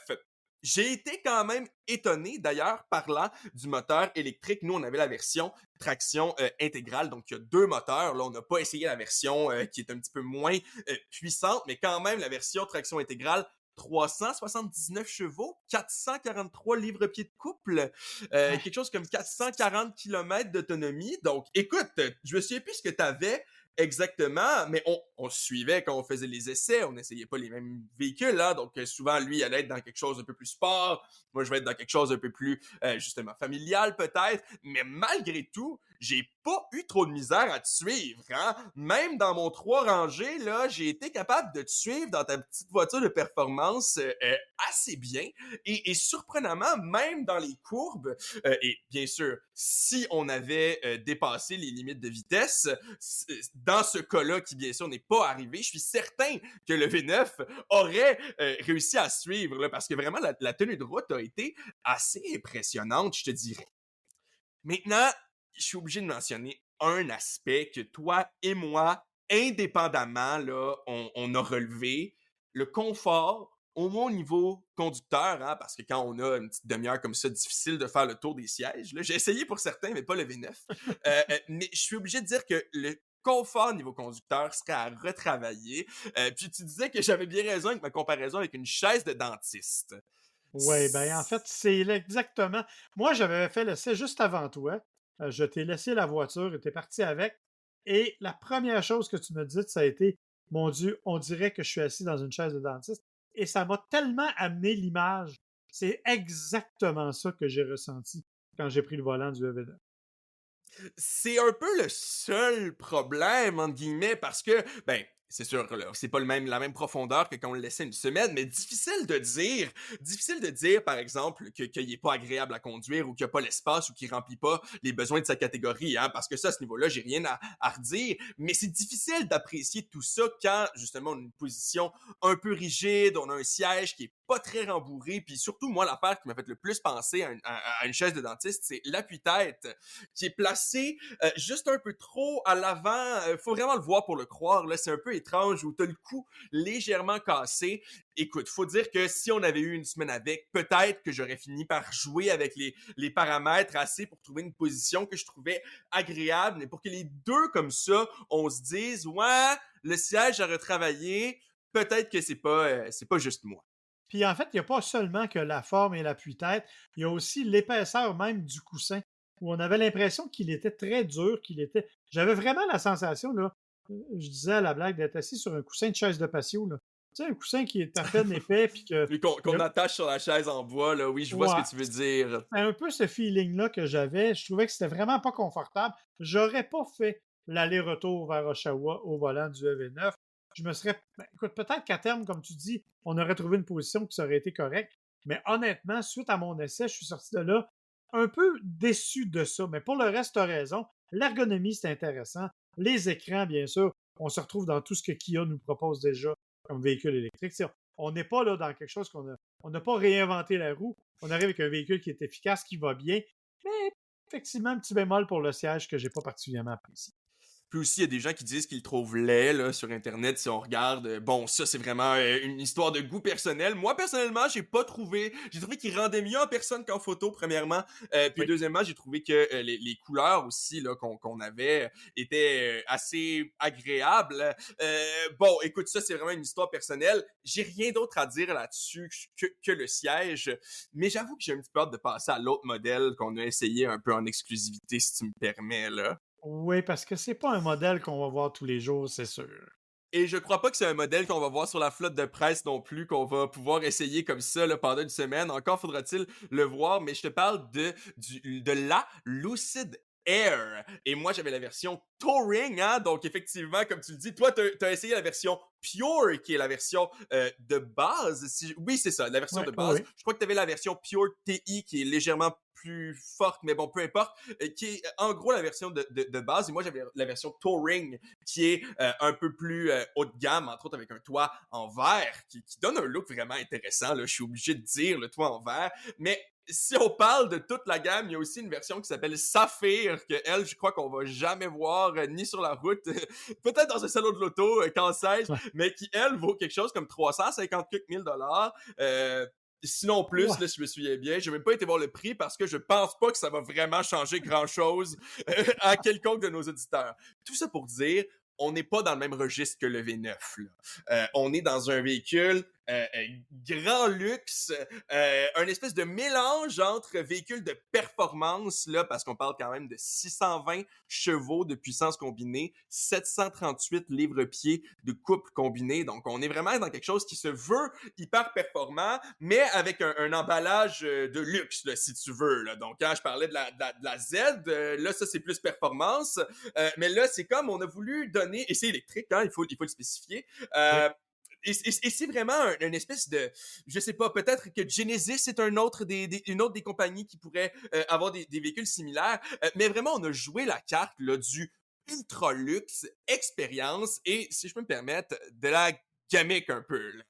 B: J'ai été quand même étonné, d'ailleurs, parlant du moteur électrique. Nous, on avait la version traction intégrale, donc il y a 2 moteurs. Là, on n'a pas essayé la version qui est un petit peu moins puissante, mais quand même, la version traction intégrale 379 chevaux, 443 livres-pieds de couple,
A: Ouais.
B: quelque chose comme 440 km d'autonomie. Donc, écoute, je me souviens plus ce que tu avais exactement, mais on se suivait quand on faisait les essais, on n'essayait pas les mêmes véhicules, hein, donc souvent, lui, il allait être dans quelque chose un peu plus sport, moi, je vais être dans quelque chose un peu plus, justement, familial peut-être, mais malgré tout, j'ai pas eu trop de misère à te suivre, hein? Même dans mon 3 rangées, là, j'ai été capable de te suivre dans ta petite voiture de performance assez bien et surprenamment, même dans les courbes, et bien sûr, si on avait dépassé les limites de vitesse, dans ce cas-là, qui bien sûr n'est pas arrivé, je suis certain que le V9 aurait réussi à suivre, là, parce que vraiment, la tenue de route a été assez impressionnante, je te dirais. Maintenant, je suis obligé de mentionner un aspect que toi et moi, indépendamment, là, on a relevé. Le confort, au moins au niveau conducteur, hein, parce que quand on a une petite demi-heure comme ça, difficile de faire le tour des sièges. Là, j'ai essayé pour certains, mais pas le V9. Mais je suis obligé de dire que le confort niveau conducteur serait à retravailler. Puis tu disais que j'avais bien raison avec ma comparaison avec une chaise de dentiste.
A: Oui, ben en fait, c'est exactement. Moi, j'avais fait l'essai juste avant toi. Je t'ai laissé la voiture et t'es parti avec. Et la première chose que tu me dis, ça a été, mon Dieu, on dirait que je suis assis dans une chaise de dentiste. Et ça m'a tellement amené l'image. C'est exactement ça que j'ai ressenti quand j'ai pris le volant du EV9.
B: C'est un peu le seul problème, entre guillemets, parce que, ben, c'est sûr, là, c'est pas la même profondeur que quand on le laissait une semaine, mais difficile de dire, par exemple, qu'il est pas agréable à conduire ou qu'il a pas l'espace ou qu'il remplit pas les besoins de sa catégorie, hein, parce que ça, à ce niveau-là, j'ai rien à redire, mais c'est difficile d'apprécier tout ça quand, justement, on a une position un peu rigide, on a un siège qui est pas très rembourré, puis surtout, moi, l'affaire qui m'a fait le plus penser à une chaise de dentiste, c'est l'appui-tête qui est placé juste un peu trop à l'avant. Faut vraiment le voir pour le croire. Là, c'est un peu étrange où t'as le cou légèrement cassé. Écoute, faut dire que si on avait eu une semaine avec, peut-être que j'aurais fini par jouer avec les paramètres assez pour trouver une position que je trouvais agréable, mais pour que les deux comme ça, on se dise, ouais, le siège à retravailler, peut-être que c'est pas juste moi.
A: Puis en fait, il n'y a pas seulement que la forme et l'appui-tête, il y a aussi l'épaisseur même du coussin, où on avait l'impression qu'il était très dur, qu'il était. J'avais vraiment la sensation, là, je disais à la blague, d'être assis sur un coussin de chaise de patio, là. Tu sais, un coussin qui est à peine épais, puis que.
B: Puis
A: il y
B: qu'on
A: a-
B: attache sur la chaise en bois, là, oui, je vois ce
A: Ouais,
B: que tu veux dire.
A: c'est un peu ce feeling-là que j'avais. Je trouvais que c'était vraiment pas confortable. J'aurais pas fait l'aller-retour vers Oshawa au volant du EV9. Je me serais. Ben, écoute, peut-être qu'à terme, comme tu dis, on aurait trouvé une position qui aurait été correcte. Mais honnêtement, suite à mon essai, je suis sorti de là un peu déçu de ça. Mais pour le reste, tu as raison. L'ergonomie, c'est intéressant. Les écrans, bien sûr, on se retrouve dans tout ce que Kia nous propose déjà comme véhicule électrique. On n'est pas là dans quelque chose on n'a pas réinventé la roue. On arrive avec un véhicule qui est efficace, qui va bien, mais effectivement, un petit bémol pour le siège que j'ai pas particulièrement apprécié.
B: Puis aussi, il y a des gens qui disent qu'ils le trouvent laid là, sur Internet si on regarde. Bon, ça, c'est vraiment une histoire de goût personnel. Moi, personnellement, j'ai trouvé qu'il rendait mieux en personne qu'en photo, premièrement. Puis
A: Oui.
B: deuxièmement, j'ai trouvé que les couleurs aussi là, qu'on avait étaient assez agréables. Bon, écoute, ça, c'est vraiment une histoire personnelle. J'ai rien d'autre à dire là-dessus que le siège. Mais j'avoue que j'ai un petit peu hâte de passer à l'autre modèle qu'on a essayé un peu en exclusivité, si tu me permets, là.
A: Oui, parce que c'est pas un modèle qu'on va voir tous les jours, c'est sûr.
B: Et je crois pas que c'est un modèle qu'on va voir sur la flotte de presse non plus, qu'on va pouvoir essayer comme ça là, pendant une semaine. Encore faudra-t-il le voir, mais je te parle de la Lucid Air. Et moi, j'avais la version Touring, hein? Donc, effectivement, comme tu le dis, toi, t'as essayé la version Pure, qui est la version de base. Oui, c'est ça, la version
A: Ouais,
B: de
A: oui,
B: base.
A: oui.
B: Je crois que tu avais la version Pure TI, qui est légèrement plus forte, mais bon, peu importe, qui est en gros la version de base. Et moi, j'avais la version Touring, qui est un peu plus haut de gamme, entre autres avec un toit en verre, qui donne un look vraiment intéressant. Là, je suis obligé de dire, le toit en verre. Mais si on parle de toute la gamme, il y a aussi une version qui s'appelle Saphir, que elle, je crois qu'on va jamais voir ni sur la route, peut-être dans un salon de l'auto, qu'en sais-je,
A: Ouais.
B: mais qui, elle, vaut quelque chose comme 350 000 $. Sinon plus,
A: Ouais.
B: là, si je me souviens bien. J'ai même pas été voir le prix parce que je pense pas que ça va vraiment changer grand-chose à quelconque de nos auditeurs. Tout ça pour dire, on n'est pas dans le même registre que le V9. Là. On est dans un véhicule grand luxe, un espèce de mélange entre véhicule de performance, là, parce qu'on parle quand même de 620 chevaux de puissance combinée, 738 livres-pieds de couple combiné. Donc, on est vraiment dans quelque chose qui se veut hyper performant, mais avec un emballage de luxe, là, si tu veux. Là. Donc, quand je parlais de la Z, là, ça, c'est plus performance. Mais là, c'est comme on a voulu donner, et c'est électrique, hein, il faut le spécifier.
A: Oui.
B: Et c'est vraiment une espèce de, je sais pas, peut-être que Genesis est une autre des compagnies qui pourrait avoir des véhicules similaires, mais vraiment on a joué la carte là, du ultra luxe expérience et si je peux me permettre de la gamique un peu là.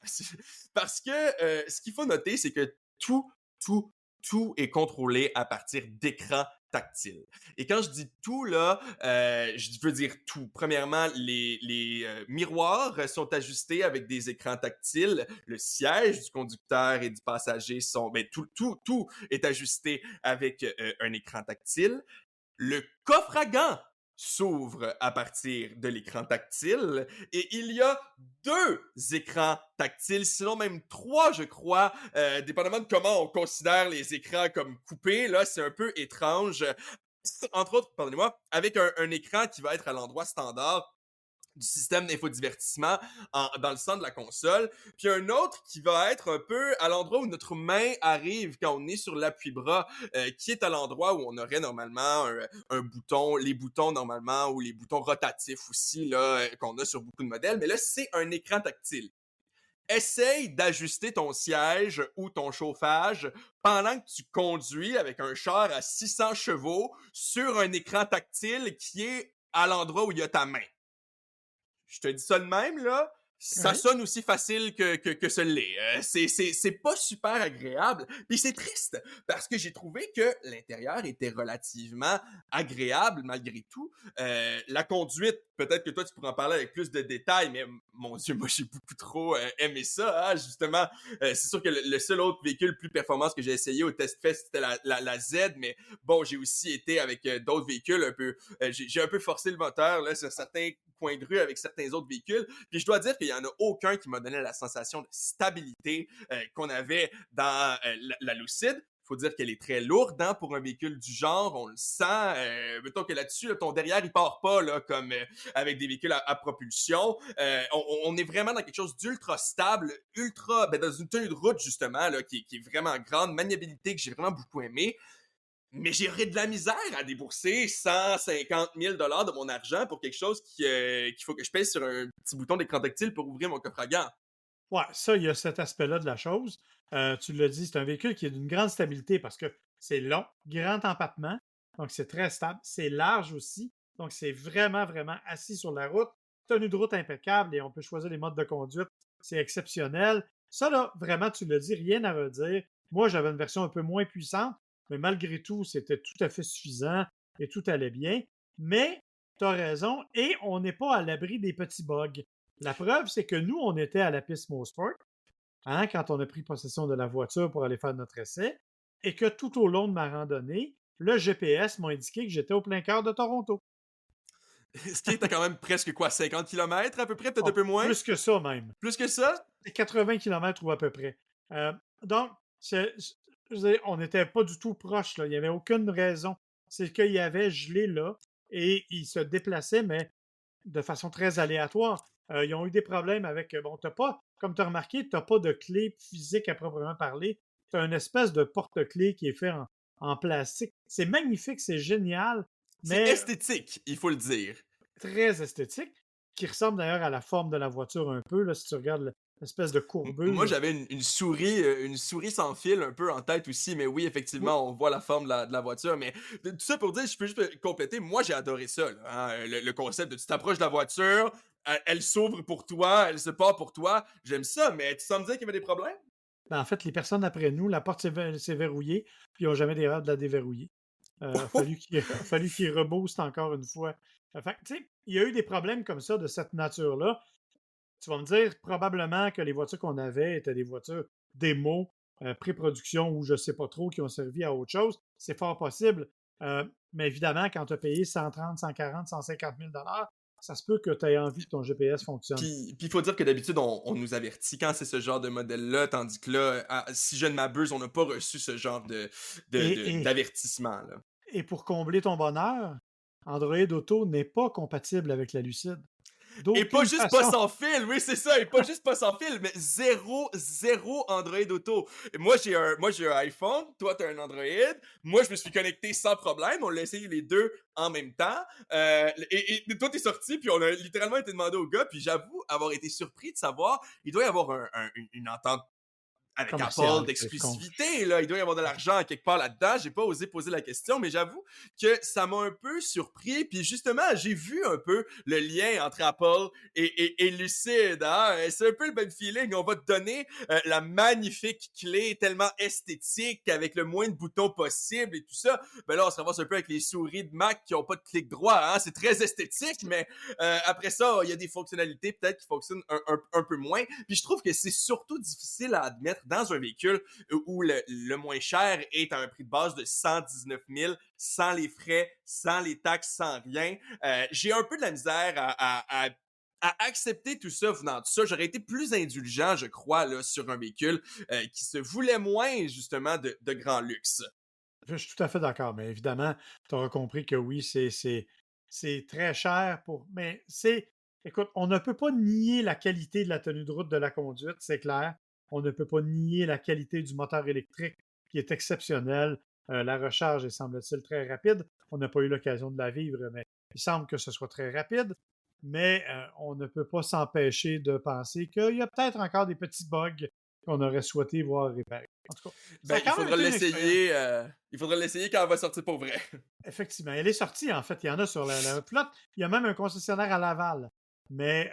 B: Parce que ce qu'il faut noter c'est que tout tout tout est contrôlé à partir d'écrans tactiles. Et quand je dis tout, là, je veux dire tout. Premièrement, les miroirs sont ajustés avec des écrans tactiles. Le siège du conducteur et du passager sont... Ben, tout est ajusté avec un écran tactile. Le coffre à gants s'ouvre à partir de l'écran tactile et il y a 2 écrans tactiles, sinon même 3, je crois, dépendamment de comment on considère les écrans comme coupés. Là, c'est un peu étrange. Entre autres, pardonnez-moi, avec un écran qui va être à l'endroit standard du système d'infodivertissement dans le centre de la console, puis un autre qui va être un peu à l'endroit où notre main arrive quand on est sur l'appui-bras, qui est à l'endroit où on aurait normalement un bouton, les boutons normalement, ou les boutons rotatifs aussi, là, qu'on a sur beaucoup de modèles, mais là, c'est un écran tactile. Essaye d'ajuster ton siège ou ton chauffage pendant que tu conduis avec un char à 600 chevaux sur un écran tactile qui est à l'endroit où il y a ta main. Je te dis ça de même, là, ça
A: Oui.
B: sonne aussi facile que ce l'est. C'est pas super agréable. Puis c'est triste, parce que j'ai trouvé que l'intérieur était relativement agréable malgré tout. La conduite, peut-être que toi, tu pourras en parler avec plus de détails, mais mon Dieu, moi, j'ai beaucoup trop aimé ça. Hein, justement, c'est sûr que le seul autre véhicule plus performance que j'ai essayé au Test Fest, c'était la Z, mais bon, j'ai aussi été avec d'autres véhicules un peu... j'ai un peu forcé le moteur là, sur certains coins de rue avec certains autres véhicules. Puis je dois dire qu'il y en a aucun qui m'a donné la sensation de stabilité qu'on avait dans la Lucid. Faut dire qu'elle est très lourde hein, pour un véhicule du genre, on le sent. Mettons que là-dessus, là, ton derrière, il part pas là, comme avec des véhicules à propulsion. On est vraiment dans quelque chose d'ultra stable, ultra, dans une tenue de route justement, là, qui est vraiment grande, maniabilité que j'ai vraiment beaucoup aimé. Mais j'aurais de la misère à débourser 150 000 $ de mon argent pour quelque chose qu'il faut que je pèse sur un petit bouton d'écran tactile pour ouvrir mon coffre à gants.
A: Ouais, ça, il y a cet aspect-là de la chose. Tu l'as dit, c'est un véhicule qui est d'une grande stabilité parce que c'est long, grand empattement, donc c'est très stable. C'est large aussi, donc c'est vraiment, vraiment assis sur la route. Tenue de route impeccable et on peut choisir les modes de conduite. C'est exceptionnel. Ça, là, vraiment, tu l'as dit, rien à redire. Moi, j'avais une version un peu moins puissante, mais malgré tout, c'était tout à fait suffisant et tout allait bien. Mais tu as raison, et on n'est pas à l'abri des petits bugs. La preuve, c'est que nous, on était à la piste Mosport, hein, quand on a pris possession de la voiture pour aller faire notre essai, et que tout au long de ma randonnée, le GPS m'a indiqué que j'étais au plein cœur de Toronto.
B: Ce qui est à quand même presque quoi, 50 km à peu près, peut-être un
A: Oh,
B: peu moins?
A: plus que ça même.
B: Plus que ça?
A: C'est 80 km ou à peu près. Donc, je veux dire, on n'était pas du tout proche, là. Il n'y avait aucune raison. C'est qu'il y avait gelé là et il se déplaçait, mais de façon très aléatoire. Ils ont eu des problèmes avec, bon, t'as pas, comme tu as remarqué, tu n'as pas de clé physique à proprement parler. Tu as une espèce de porte-clés qui est fait en plastique. C'est magnifique, c'est génial,
B: C'est
A: mais
B: esthétique, il faut le dire.
A: très esthétique, qui ressemble d'ailleurs à la forme de la voiture un peu, là, si tu regardes l'espèce de
B: Moi,
A: courbure.
B: j'avais une souris sans fil un peu en tête aussi, mais oui,
A: Oui,
B: effectivement, on voit la forme de la voiture. Mais tout ça pour dire, je peux juste compléter, moi, j'ai adoré ça, là, hein, le concept de tu t'approches de la voiture, elle s'ouvre pour toi, elle se part pour toi. J'aime ça, mais tu sens me dire qu'il y avait des problèmes?
A: ben, en fait, les personnes après nous, la porte s'est verrouillée, puis ils n'ont jamais d'erreur de la déverrouiller. A fallu qu'ils reboostent encore une fois. Fait que, tu sais, il y a eu des problèmes comme ça de cette nature-là. Tu vas me dire probablement que les voitures qu'on avait étaient des voitures démo, pré-production ou je ne sais pas trop, qui ont servi à autre chose. C'est fort possible. Mais évidemment, quand tu as payé 130, 140, 150 000 ça se peut que tu aies envie que ton GPS fonctionne.
B: Puis il faut dire que d'habitude, on nous avertit quand c'est ce genre de modèle-là, tandis que là, si je ne m'abuse, on n'a pas reçu ce genre
A: Et, et,
B: d'avertissement, là.
A: et pour combler ton bonheur, Android Auto n'est pas compatible avec la Lucide.
B: Et pas
A: D'aucune
B: juste pas
A: façon.
B: sans fil, oui, c'est ça, et pas juste pas sans fil, mais zéro Android Auto. Et moi j'ai un iPhone, toi t'as un Android, moi je me suis connecté sans problème, on l'a essayé les deux en même temps, et toi t'es sorti, puis on a littéralement été demandé au gars, puis j'avoue avoir été surpris de savoir, il doit y avoir une entente avec Apple
A: Commercial,
B: d'exclusivité, là, il doit y avoir de l'argent quelque part là-dedans. J'ai pas osé poser la question, mais j'avoue que ça m'a un peu surpris. Puis justement, j'ai vu un peu le lien entre Apple et Lucid. Hein? C'est un peu le même feeling. On va te donner la magnifique clé tellement esthétique avec le moins de boutons possible et tout ça. Ben là, on se ramasse un peu avec les souris de Mac qui ont pas de clic droit. Hein? C'est très esthétique, mais après ça, il y a des fonctionnalités peut-être qui fonctionnent un peu moins. Puis je trouve que c'est surtout difficile à admettre dans un véhicule où le moins cher est à un prix de base de 119 000, sans les frais, sans les taxes, sans rien. J'ai un peu de la misère à accepter tout ça venant de ça. J'aurais été plus indulgent, je crois, là, sur un véhicule qui se voulait moins, justement, de grand luxe.
A: Je suis tout à fait d'accord, mais évidemment, tu auras compris que oui, c'est très cher pour. Mais c'est. Écoute, on ne peut pas nier la qualité de la tenue de route de la conduite, c'est clair. On ne peut pas nier la qualité du moteur électrique qui est exceptionnel. La recharge est, semble-t-il, très rapide. On n'a pas eu l'occasion de la vivre, mais il semble que ce soit très rapide. Mais on ne peut pas s'empêcher de penser qu'il y a peut-être encore des petits bugs qu'on aurait souhaité voir réparés. En tout cas, ça a
B: Ben, il
A: quand même
B: faudra
A: été une expérience.
B: l'essayer. Il faudra l'essayer quand elle va sortir pour vrai.
A: Effectivement, elle est sortie, en fait. Il y en a sur la flotte. Il y a même un concessionnaire à Laval. Mais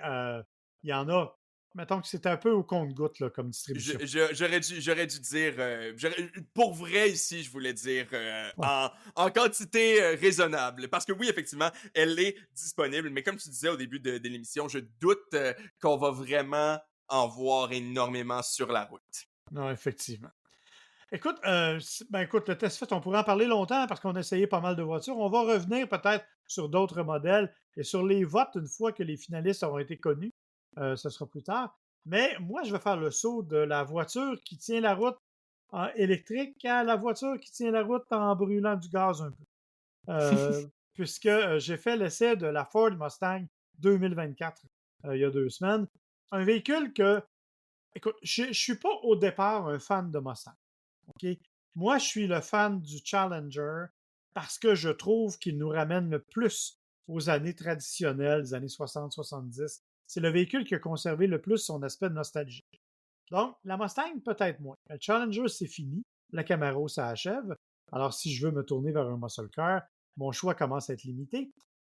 A: il y en a. Mettons que c'est un peu au compte-goutte là, comme distribution.
B: J'aurais dû dire, pour vrai ici, je voulais dire
A: Ouais.
B: en quantité raisonnable. Parce que oui, effectivement, elle est disponible, mais comme tu disais au début de l'émission, je doute qu'on va vraiment en voir énormément sur la route.
A: Non, effectivement. Écoute, ben écoute, le test fait, on pourrait en parler longtemps parce qu'on a essayé pas mal de voitures. On va revenir peut-être sur d'autres modèles et sur les votes une fois que les finalistes auront été connus. Ce sera plus tard. Mais moi, je vais faire le saut de la voiture qui tient la route en électrique à la voiture qui tient la route en brûlant du gaz un peu. Puisque j'ai fait l'essai de la Ford Mustang 2024 il y a 2 semaines. Un véhicule que, écoute, je ne suis pas au départ un fan de Mustang. OK? Moi, je suis le fan du Challenger parce que je trouve qu'il nous ramène le plus aux années traditionnelles, des années 60-70. C'est le véhicule qui a conservé le plus son aspect de nostalgie. Donc, la Mustang, peut-être moins. Le Challenger, c'est fini. La Camaro, ça achève. Alors, si je veux me tourner vers un muscle car, mon choix commence à être limité.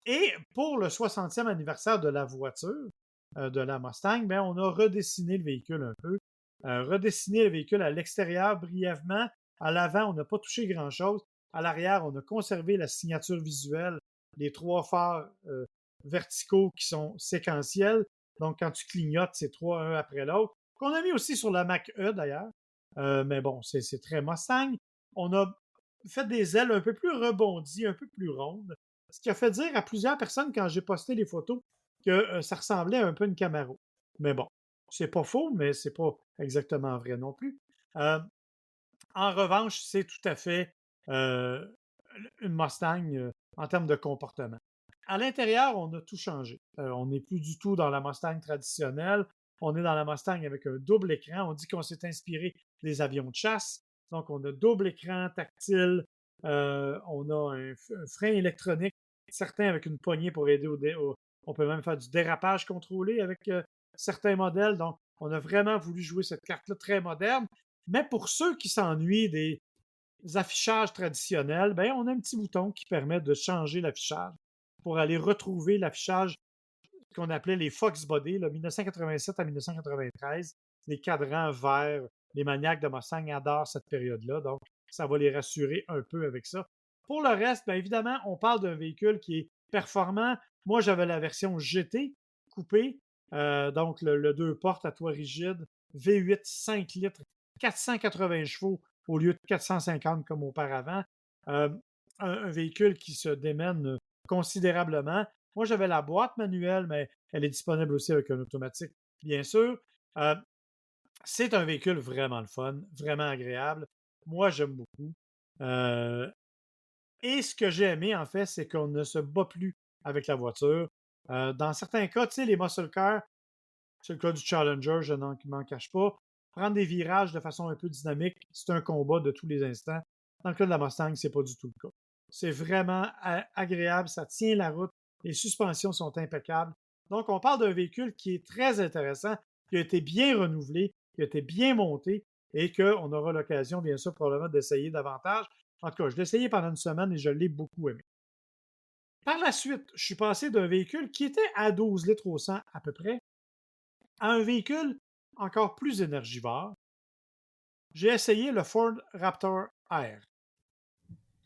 A: Et pour le 60e anniversaire de la voiture, de la Mustang, ben, on a redessiné le véhicule un peu. Redessiné le véhicule à l'extérieur brièvement. À l'avant, on n'a pas touché grand-chose. À l'arrière, on a conservé la signature visuelle, les 3 phares verticaux qui sont séquentiels. Donc, quand tu clignotes, c'est 3 un après l'autre. Qu'on a mis aussi sur la Mach-E d'ailleurs. Mais bon, c'est très Mustang. On a fait des ailes un peu plus rebondies, un peu plus rondes. Ce qui a fait dire à plusieurs personnes quand j'ai posté les photos que ça ressemblait un peu à une Camaro. Mais bon, c'est pas faux, mais c'est pas exactement vrai non plus. Euh, En revanche, c'est tout à fait une Mustang en termes de comportement. À l'intérieur, on a tout changé. On n'est plus du tout dans la Mustang traditionnelle. On est dans la Mustang avec un double écran. On dit qu'on s'est inspiré des avions de chasse. Donc, on a double écran tactile. On a un frein électronique, certains avec une poignée pour aider on peut même faire du dérapage contrôlé avec certains modèles. Donc, on a vraiment voulu jouer cette carte-là très moderne. Mais pour ceux qui s'ennuient des affichages traditionnels, ben, on a un petit bouton qui permet de changer l'affichage pour aller retrouver l'affichage qu'on appelait les Fox Body, là, 1987 à 1993, les cadrans verts. Les maniaques de Mustang adorent cette période-là, donc ça va les rassurer un peu avec ça. Pour le reste, bien évidemment, on parle d'un véhicule qui est performant. Moi, j'avais la version GT coupée, donc le 2 portes à toit rigide, V8 5 litres, 480 chevaux au lieu de 450 comme auparavant. Un véhicule qui se démène considérablement. Moi, j'avais la boîte manuelle, mais elle est disponible aussi avec un automatique, bien sûr. C'est un véhicule vraiment le fun, vraiment agréable. Moi, j'aime beaucoup. Et ce que j'ai aimé, en fait, c'est qu'on ne se bat plus avec la voiture. Dans certains cas, tu sais, les muscle cars, c'est le cas du Challenger, je n'en m'en cache pas. Prendre des virages de façon un peu dynamique, c'est un combat de tous les instants. Dans le cas de la Mustang, c'est pas du tout le cas. C'est vraiment agréable, ça tient la route, les suspensions sont impeccables. Donc, on parle d'un véhicule qui est très intéressant, qui a été bien renouvelé, qui a été bien monté et qu'on aura l'occasion, bien sûr, probablement d'essayer davantage. En tout cas, je l'ai essayé pendant une semaine et je l'ai beaucoup aimé. Par la suite, je suis passé d'un véhicule qui était à 12 litres au 100 à peu près à un véhicule encore plus énergivore. J'ai essayé le Ford Raptor R.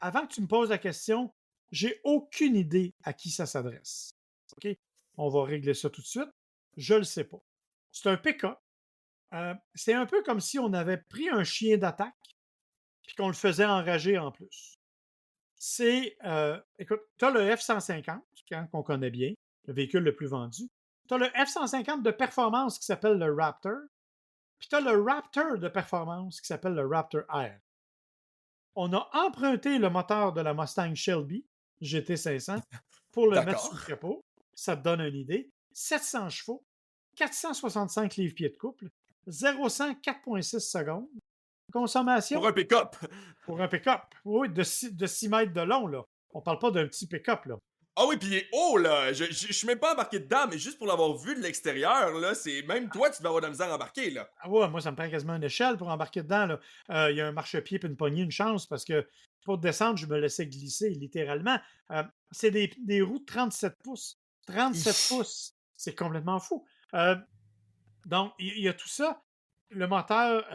A: Avant que tu me poses la question, j'ai aucune idée à qui ça s'adresse. OK? On va régler ça tout de suite. Je ne le sais pas. C'est un pick-up. C'est un peu comme si on avait pris un chien d'attaque et qu'on le faisait enrager en plus. Écoute, tu as le F-150, qu'on connaît bien, le véhicule le plus vendu. Tu as le F-150 de performance qui s'appelle le Raptor. Puis tu as le Raptor de performance qui s'appelle le Raptor R. On a emprunté le moteur de la Mustang Shelby GT500 pour le mettre sous le capot. Ça te donne une idée. 700 chevaux, 465 livres-pieds de couple, 0-100 4,6 secondes. Consommation.
B: Pour un pick-up.
A: Pour un pick-up. Oui, de 6 mètres de long, là. On parle pas d'un petit pick-up, là.
B: Ah oui, puis il est haut, là. Je suis même pas embarqué dedans, mais juste pour l'avoir vu de l'extérieur, là, c'est même toi, tu vas avoir de la misère à embarquer, là.
A: Ah ouais, moi, ça me prend quasiment une échelle pour embarquer dedans, là. Il y a un marchepied puis une poignée, une chance, parce que pour descendre, je me laissais glisser, littéralement. C'est des roues de 37 pouces. 37 pouces. C'est complètement fou. Donc, il y a tout ça. Le moteur,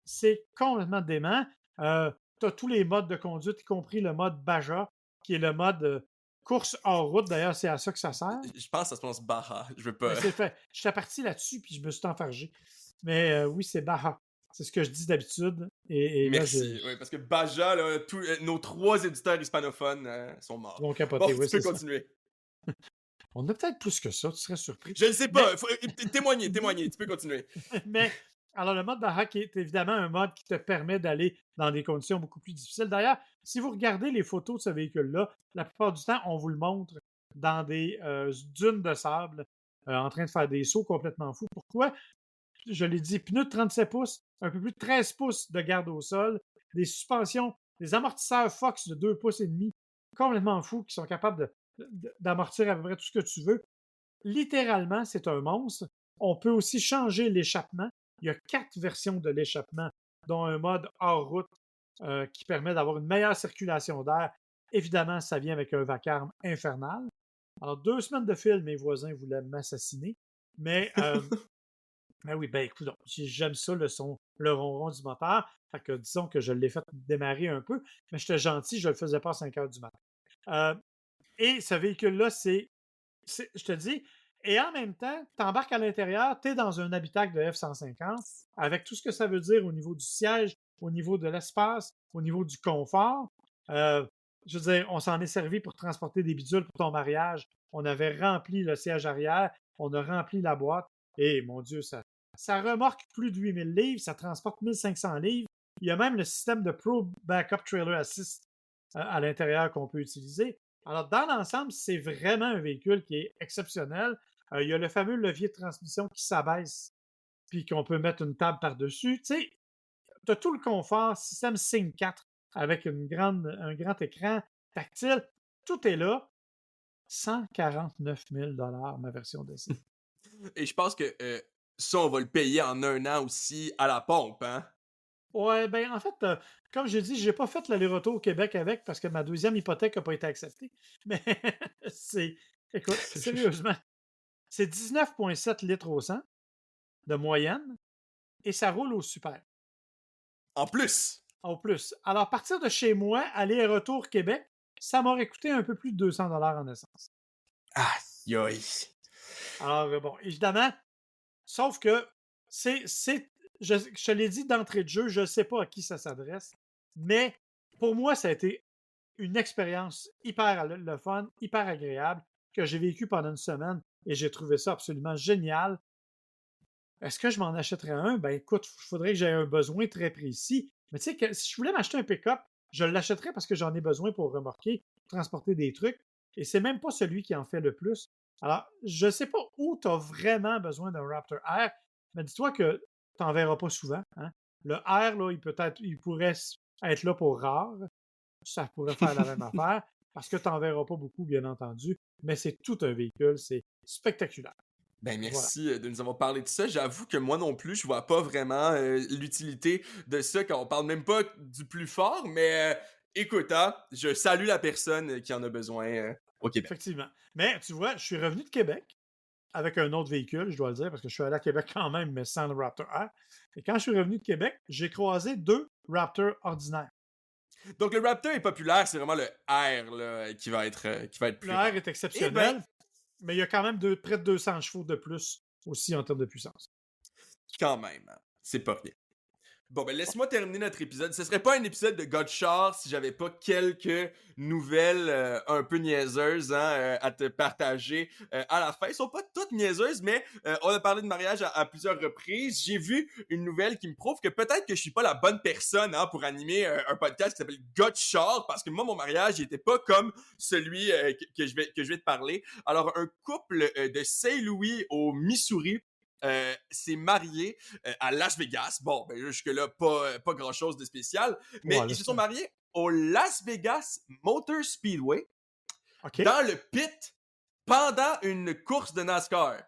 A: c'est complètement dément. Tu as tous les modes de conduite, y compris le mode Baja, qui est le mode course hors route. D'ailleurs, c'est à ça que ça sert.
B: Je pense que ça se prononce Baja. Je veux pas.
A: J'étais parti là-dessus, puis je me suis enfargé. Mais oui, c'est Baja. C'est ce que je dis d'habitude. Et
B: merci.
A: Là,
B: oui, parce que Baja, là, nos 3 éditeurs hispanophones sont morts.
A: Ils vont capoter,
B: bon,
A: oui,
B: tu peux
A: c'est
B: continuer.
A: Ça. On a peut-être plus que ça, tu serais surpris.
B: Je ne sais pas. Faut témoigner. Tu peux continuer.
A: Mais, alors, le mode Baja, qui est évidemment un mode qui te permet d'aller dans des conditions beaucoup plus difficiles. D'ailleurs, si vous regardez les photos de ce véhicule-là, la plupart du temps, on vous le montre dans des dunes de sable, en train de faire des sauts complètement fous. Pourquoi? Je l'ai dit, pneus de 37 pouces, un peu plus de 13 pouces de garde au sol, des suspensions, des amortisseurs Fox de 2 pouces et demi, complètement fous, qui sont capables d'amortir à peu près tout ce que tu veux. Littéralement, c'est un monstre. On peut aussi changer l'échappement. Il y a 4 versions de l'échappement, dont un mode hors route qui permet d'avoir une meilleure circulation d'air. Évidemment, ça vient avec un vacarme infernal. Alors, 2 semaines de fil, mes voisins voulaient m'assassiner. Mais oui, ben écoute, j'aime ça, le son, le ronron du moteur. Fait que disons que je l'ai fait démarrer un peu, mais j'étais gentil, je le faisais pas à 5 heures du matin. Et ce véhicule-là, je te dis, et en même temps, tu embarques à l'intérieur, tu es dans un habitacle de F-150, avec tout ce que ça veut dire au niveau du siège, au niveau de l'espace, au niveau du confort. Je veux dire, on s'en est servi pour transporter des bidules pour ton mariage. On avait rempli le siège arrière, on a rempli la boîte, et mon Dieu, ça remorque plus de 8000 livres, ça transporte 1500 livres. Il y a même le système de Pro Backup Trailer Assist à l'intérieur qu'on peut utiliser. Alors, dans l'ensemble, c'est vraiment un véhicule qui est exceptionnel. Il y a le fameux levier de transmission qui s'abaisse, puis qu'on peut mettre une table par-dessus. Tu sais, tu as tout le confort, système Sync 4 avec un grand écran tactile. Tout est là. 149 000 ma version d'essai.
B: Et je pense que ça, on va le payer en 1 an aussi à la pompe, hein?
A: Ouais, ben en fait, comme j'ai dit, j'ai pas fait l'aller-retour au Québec avec parce que ma deuxième hypothèque n'a pas été acceptée. Mais c'est, écoute, sérieusement, c'est 19,7 litres au 100 de moyenne et ça roule au super,
B: En plus!
A: au plus. Alors, partir de chez moi, aller et retour Québec, ça m'aurait coûté un peu plus de 200 en essence.
B: Aïe aïe!
A: Alors, bon, évidemment, sauf que je te l'ai dit d'entrée de jeu, je ne sais pas à qui ça s'adresse, mais pour moi, ça a été une expérience hyper le fun, hyper agréable, que j'ai vécu pendant une semaine et j'ai trouvé ça absolument génial. Est-ce que je m'en achèterais un? Ben écoute, il faudrait que j'aie un besoin très précis. Mais tu sais, si je voulais m'acheter un pick-up, je l'achèterais parce que j'en ai besoin pour remorquer, transporter des trucs. Et c'est même pas celui qui en fait le plus. Alors, je ne sais pas où tu as vraiment besoin d'un Raptor R, mais dis-toi que tu n'en verras pas souvent. Hein? Le R, là, il pourrait être là pour rare. Ça pourrait faire la même affaire parce que tu n'en verras pas beaucoup, bien entendu. Mais c'est tout un véhicule, c'est spectaculaire.
B: Ben
A: Voilà.
B: merci de nous avoir parlé de ça. J'avoue que moi non plus, je vois pas vraiment l'utilité de ça quand on parle même pas du plus fort, mais écoute, hein, je salue la personne qui en a besoin au Québec.
A: Effectivement. Mais tu vois, je suis revenu de Québec avec un autre véhicule, je dois le dire, parce que je suis allé à Québec quand même, mais sans le Raptor R. Et quand je suis revenu de Québec, j'ai croisé 2 Raptors ordinaires.
B: Donc le Raptor est populaire, c'est vraiment le R là, qui va être
A: Le
B: plus
A: R
B: rare.
A: est
B: Eh ben,
A: exceptionnel, mais il y a quand même près de 200 chevaux de plus aussi en termes de puissance.
B: quand même, hein, c'est pas rien. Bon, ben laisse-moi terminer notre épisode. Ce serait pas un épisode de Godchar si j'avais pas quelques nouvelles un peu niaiseuses à te partager à la fin. Elles sont pas toutes niaiseuses, mais on a parlé de mariage à plusieurs reprises. J'ai vu une nouvelle qui me prouve que peut-être que je suis pas la bonne personne pour animer un podcast qui s'appelle Godchar, parce que moi, mon mariage, il était pas comme celui que je vais te parler. Alors, un couple de Saint-Louis au Missouri s'est marié à Las Vegas. Bon, ben jusque-là, pas grand-chose de spécial. Mais
A: Ouais, là,
B: ils se sont mariés au Las Vegas Motor Speedway
A: OK.
B: dans le pit pendant une course de NASCAR.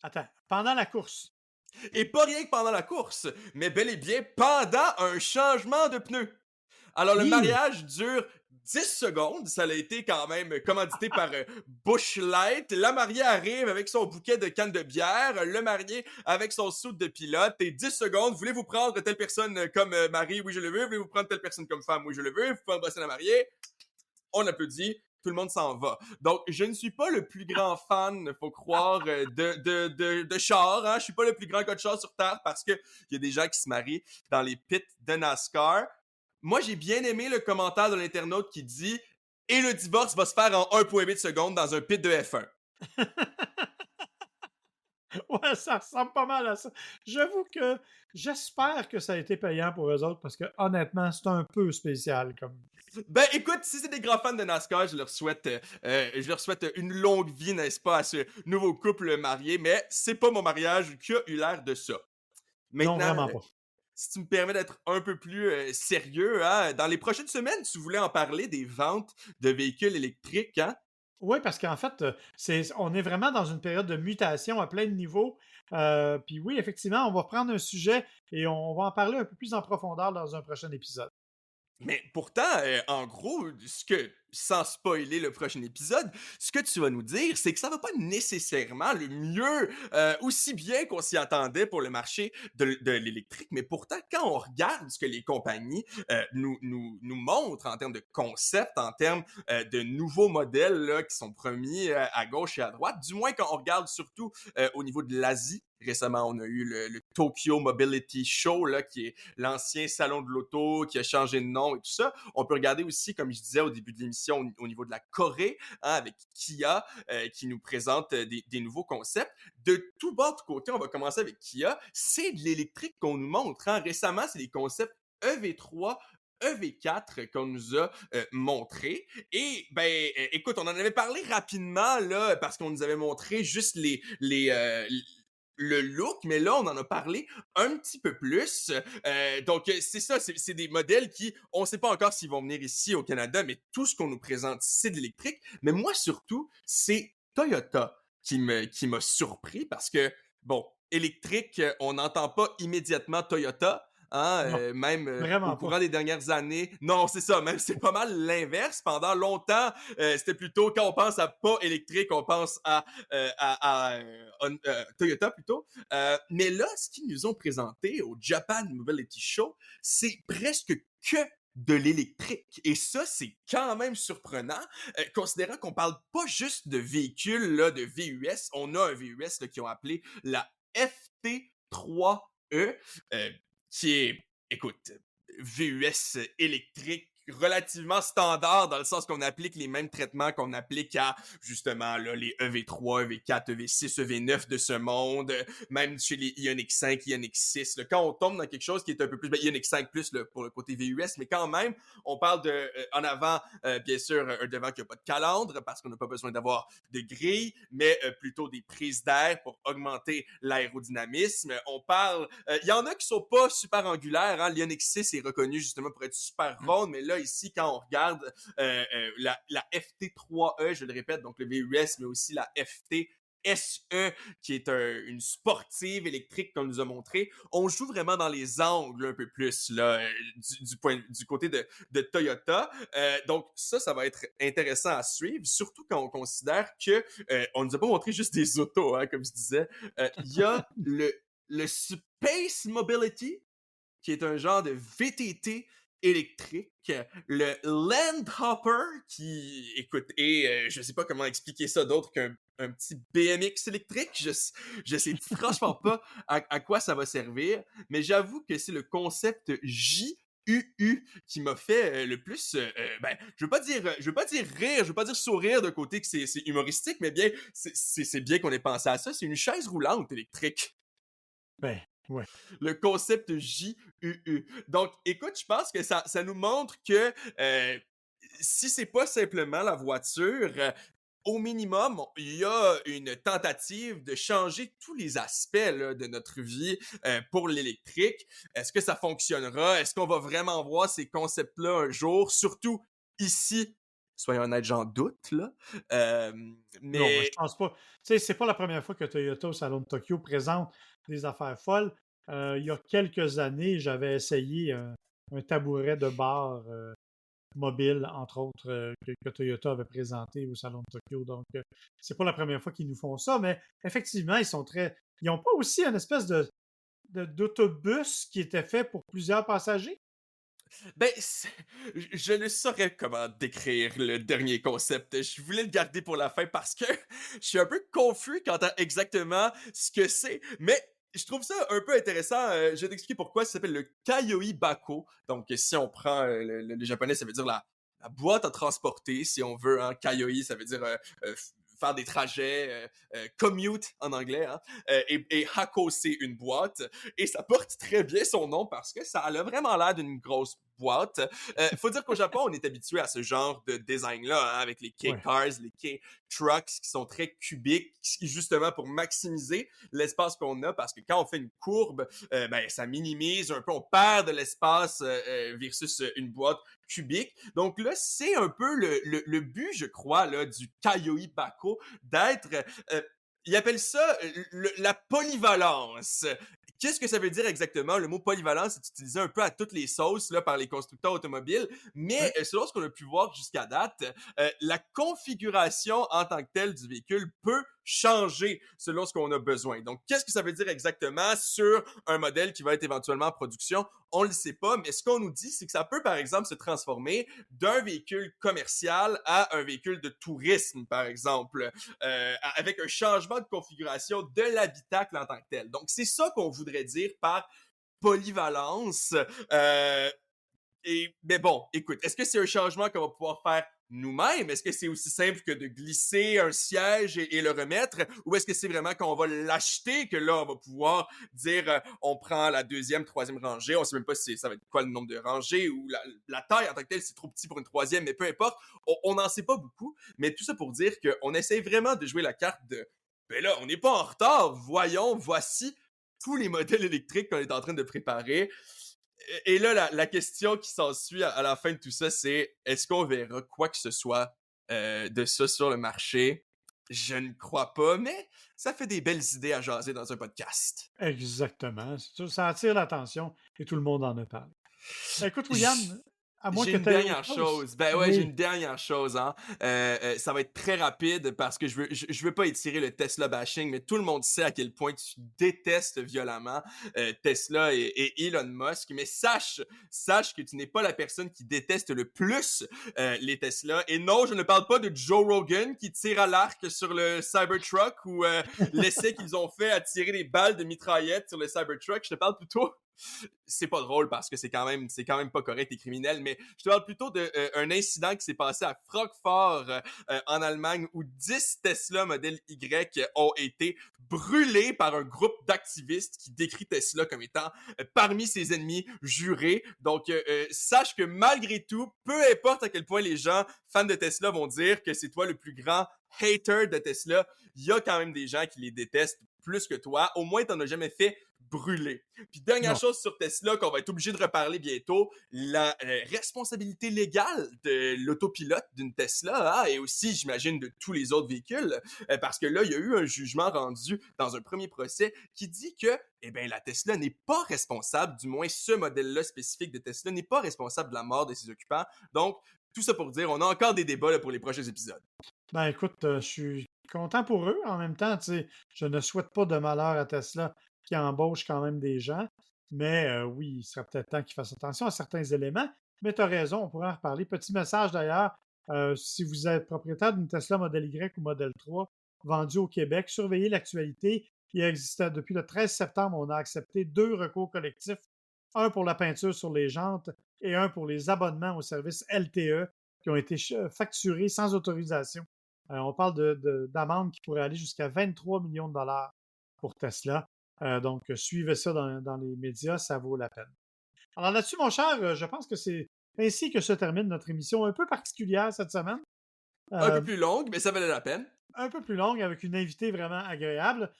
A: Attends. Pendant la course.
B: Et pas rien que pendant la course, mais bel et bien pendant un changement de pneus. Alors, le mariage dure 10 secondes. Ça a été quand même commandité par Busch Light. La mariée arrive avec son bouquet de cannes de bière. Le marié avec son soude de pilote. Et 10 secondes. Voulez-vous prendre telle personne comme mari? Oui, je le veux. Voulez-vous prendre telle personne comme femme? Oui, je le veux. Vous pouvez embrasser la mariée. On applaudit. Tout le monde s'en va. Donc, je ne suis pas le plus grand fan, faut croire, de char. Hein? Je suis pas le plus grand gars de char sur Terre parce que il y a des gens qui se marient dans les pits de NASCAR. Moi, j'ai bien aimé le commentaire de l'internaute qui dit « Et le divorce va se faire en 1,8 secondes dans un pit de F1. »
A: Ouais, ça ressemble pas mal à ça. J'avoue que j'espère que ça a été payant pour eux autres parce que honnêtement, c'est un peu spécial comme.
B: Ben écoute, si c'est des grands fans de NASCAR, je leur souhaite une longue vie, n'est-ce pas, à ce nouveau couple marié, mais c'est pas mon mariage qui a eu l'air de ça.
A: Non,
B: Maintenant,
A: vraiment pas.
B: si tu me permets d'être un peu plus sérieux, hein, dans les prochaines semaines, tu voulais en parler des ventes de véhicules électriques, hein?
A: Oui, parce qu'en fait, on est vraiment dans une période de mutation à plein de niveaux. Puis oui, effectivement, on va prendre un sujet et on va en parler un peu plus en profondeur dans un prochain épisode.
B: Mais pourtant, en gros, sans spoiler le prochain épisode, ce que tu vas nous dire, c'est que ça va pas nécessairement le mieux, aussi bien qu'on s'y attendait pour le marché de l'électrique, mais pourtant, quand on regarde ce que les compagnies nous montrent en termes de concept, en termes de nouveaux modèles là, qui sont promis à gauche et à droite, du moins quand on regarde surtout au niveau de l'Asie. Récemment, on a eu le Tokyo Mobility Show, là, qui est l'ancien salon de l'auto, qui a changé de nom et tout ça. On peut regarder aussi, comme je disais au début de l'émission, au niveau de la Corée, hein, avec Kia, qui nous présente des nouveaux concepts. De tout bord de côté, on va commencer avec Kia. C'est de l'électrique qu'on nous montre. Hein. Récemment, c'est des concepts EV3 EV4 qu'on nous a montré. Et ben, écoute, on en avait parlé rapidement là parce qu'on nous avait montré juste le look, mais là, on en a parlé un petit peu plus. Donc, c'est ça, c'est des modèles qui, on ne sait pas encore s'ils vont venir ici au Canada, mais tout ce qu'on nous présente, c'est de l'électrique. Mais moi, surtout, c'est Toyota qui m'a surpris parce que, bon, électrique, on n'entend pas immédiatement Toyota. Hein,
A: Non,
B: même au
A: vraiment pas.
B: courant des dernières années. Non, c'est ça, même c'est pas mal l'inverse. Pendant longtemps, c'était plutôt quand on pense à pas électrique, on pense à Toyota plutôt. Mais là, ce qu'ils nous ont présenté au Japan Mobility Show, c'est presque que de l'électrique. Et ça, c'est quand même surprenant, considérant qu'on parle pas juste de véhicules, là, de VUS. On a un VUS là, qu'ils ont appelé la FT3E, qui est, écoute, VUS électrique relativement standard dans le sens qu'on applique les mêmes traitements qu'on applique à justement là, les EV3, EV4, EV6, EV9 de ce monde, même chez les Ioniq 5, Ioniq 6. Là, quand on tombe dans quelque chose qui est un peu plus, Ioniq 5 plus là, pour le côté VUS, mais quand même, on parle de en avant, bien sûr, un devant qui n'a pas de calandre parce qu'on n'a pas besoin d'avoir de grille, mais plutôt des prises d'air pour augmenter l'aérodynamisme. On parle, il y en a qui sont pas super angulaires, hein. L'Ioniq 6 est reconnu justement pour être super ronde, mais là ici quand on regarde la FT3E, je le répète, donc le VUS, mais aussi la FT SE, qui est une sportive électrique qu'on nous a montré, on joue vraiment dans les angles un peu plus là, du côté de Toyota. Donc ça va être intéressant à suivre, surtout quand on considère que on nous a pas montré juste des autos, hein, comme je disais. Il y a le Space Mobility, qui est un genre de VTT électrique, le Landhopper, qui, écoute, je sais pas comment expliquer ça d'autre qu'un petit BMX électrique. Je sais franchement pas à quoi ça va servir, mais j'avoue que c'est le concept JUU qui m'a fait le plus, ben, je veux pas dire rire, je veux pas dire sourire de côté que c'est humoristique, mais bien, c'est bien qu'on ait pensé à ça. C'est une chaise roulante électrique.
A: Ben, ouais.
B: Le concept JUU. Donc, écoute, je pense que ça nous montre que si c'est pas simplement la voiture, au minimum, il y a une tentative de changer tous les aspects là, de notre vie pour l'électrique. Est-ce que ça fonctionnera? Est-ce qu'on va vraiment voir ces concepts-là un jour? Surtout ici, soyons honnêtes, j'en doute, là.
A: Non, mais je
B: Mais
A: pense pas. Tu sais, c'est pas la première fois que Toyota au Salon de Tokyo présente des affaires folles. Il y a quelques années, j'avais essayé un tabouret de bar mobile, entre autres, que Toyota avait présenté au Salon de Tokyo. Donc, c'est pas la première fois qu'ils nous font ça, mais effectivement, ils sont très. Ils n'ont pas aussi une espèce d'autobus qui était fait pour plusieurs passagers?
B: ben, je ne saurais comment décrire le dernier concept. Je voulais le garder pour la fin parce que je suis un peu confus quant à exactement ce que c'est, mais je trouve ça un peu intéressant. Je vais t'expliquer pourquoi. Ça s'appelle le Kaioi Bako. Donc, si on prend le japonais, ça veut dire la boîte à transporter, si on veut. Hein. Kaioi, ça veut dire faire des trajets, commute en anglais, hein, et Hako, c'est une boîte, et ça porte très bien son nom parce que ça a vraiment l'air d'une grosse boîte. Faut dire qu'au Japon, on est habitué à ce genre de design-là, hein, avec les
A: Ouais.
B: K-Cars, les K-Trucks qui sont très cubiques, justement pour maximiser l'espace qu'on a, parce que quand on fait une courbe, ben, ça minimise un peu, on perd de l'espace versus une boîte cubique. Donc là, c'est un peu le but, je crois, là, du Kaioi Bako, d'être... ils appellent ça la polyvalence. Qu'est-ce que ça veut dire exactement? Le mot polyvalence est utilisé un peu à toutes les sauces là, par les constructeurs automobiles, mais
A: Ouais.
B: selon ce qu'on a pu voir jusqu'à date, la configuration en tant que telle du véhicule peut changer selon ce qu'on a besoin. Donc, qu'est-ce que ça veut dire exactement sur un modèle qui va être éventuellement en production? On ne le sait pas, mais ce qu'on nous dit, c'est que ça peut, par exemple, se transformer d'un véhicule commercial à un véhicule de tourisme, par exemple, avec un changement de configuration de l'habitacle en tant que tel. Donc, c'est ça qu'on voudrait dire par polyvalence. Mais bon, écoute, est-ce que c'est un changement qu'on va pouvoir faire nous-mêmes? Est-ce que c'est aussi simple que de glisser un siège et le remettre? Ou est-ce que c'est vraiment qu'on va l'acheter, que là, on va pouvoir dire on prend la deuxième, troisième rangée, on sait même pas si ça va être quoi le nombre de rangées ou la taille en tant que telle, c'est trop petit pour une troisième, mais peu importe, on n'en sait pas beaucoup. Mais tout ça pour dire qu'on essaie vraiment de jouer la carte de ben là, on n'est pas en retard, voici tous les modèles électriques qu'on est en train de préparer. Et là, la question qui s'ensuit à la fin de tout ça, c'est est-ce qu'on verra quoi que ce soit de ça sur le marché? Je ne crois pas, mais ça fait des belles idées à jaser dans un podcast.
A: Exactement. Ça attire l'attention et tout le monde en a parlé. Écoute, William,
B: J-
A: à moins
B: J'ai
A: que
B: une
A: tu aies
B: dernière
A: autre chose.
B: chose. Ben ouais, j'ai
A: Oui,
B: une dernière chose, hein. Ça va être très rapide parce que je veux pas étirer le Tesla bashing, mais tout le monde sait à quel point tu détestes violemment Tesla et Elon Musk. Mais sache que tu n'es pas la personne qui déteste le plus les Tesla. Et non, je ne parle pas de Joe Rogan qui tire à l'arc sur le Cybertruck ou l'essai qu'ils ont fait à tirer des balles de mitraillette sur le Cybertruck. Je te parle plutôt c'est pas drôle parce que c'est quand même pas correct et criminel, mais je te parle plutôt d'un incident qui s'est passé à Francfort en Allemagne où 10 Tesla Model Y ont été brûlés par un groupe d'activistes qui décrit Tesla comme étant parmi ses ennemis jurés. Donc sache que malgré tout, peu importe à quel point les gens fans de Tesla vont dire que c'est toi le plus grand hater de Tesla, il y a quand même des gens qui les détestent plus que toi. Au moins, t'en as jamais fait brûler. Puis dernière
A: non.
B: chose sur Tesla qu'on va être obligé de reparler bientôt, la responsabilité légale de l'autopilote d'une Tesla, hein, et aussi, j'imagine, de tous les autres véhicules, parce que là, il y a eu un jugement rendu dans un premier procès qui dit que eh ben, la Tesla n'est pas responsable, du moins ce modèle-là spécifique de Tesla n'est pas responsable de la mort de ses occupants. Donc, tout ça pour dire, on a encore des débats là, pour les prochains épisodes.
A: Ben écoute, je suis content pour eux. En même temps, tu sais, je ne souhaite pas de malheur à Tesla qui embauche quand même des gens. Mais oui, il serait peut-être temps qu'ils fassent attention à certains éléments. Mais tu as raison, on pourrait en reparler. Petit message d'ailleurs, si vous êtes propriétaire d'une Tesla Model Y ou Model 3 vendue au Québec, surveillez l'actualité. Il existait depuis le 13 septembre, on a accepté 2 recours collectifs, un pour la peinture sur les jantes et un pour les abonnements au service LTE qui ont été facturés sans autorisation. On parle d'amendes qui pourraient aller jusqu'à 23 millions de dollars pour Tesla. Donc, suivez ça dans les médias, ça vaut la peine. Alors là-dessus, mon cher, je pense que c'est ainsi que se termine notre émission un peu particulière cette semaine.
B: Un peu
A: Euh,
B: plus longue, mais ça valait la peine.
A: un peu plus longue avec une invitée vraiment agréable.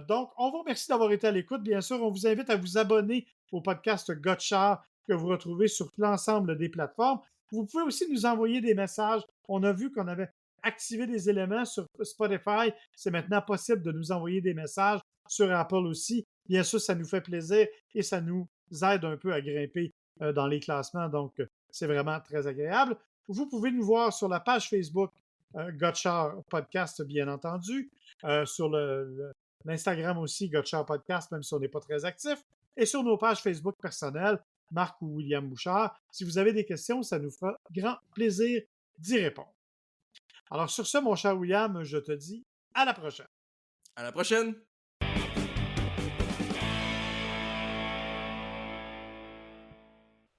A: Donc, on vous remercie d'avoir été à l'écoute. Bien sûr, on vous invite à vous abonner au podcast Gotchard que vous retrouvez sur l'ensemble des plateformes. Vous pouvez aussi nous envoyer des messages. On a vu qu'on avait activé des éléments sur Spotify. C'est maintenant possible de nous envoyer des messages sur Apple aussi. Bien sûr, ça nous fait plaisir et ça nous aide un peu à grimper dans les classements. Donc, c'est vraiment très agréable. Vous pouvez nous voir sur la page Facebook Gotchard Podcast, bien entendu. Sur l'Instagram aussi, Gotchard Podcast, même si on n'est pas très actif. Et sur nos pages Facebook personnelles, Marc ou William Bouchard. Si vous avez des questions, ça nous fera grand plaisir d'y répondre. Alors, sur ce, mon cher William, je te dis à la prochaine.
B: À la prochaine!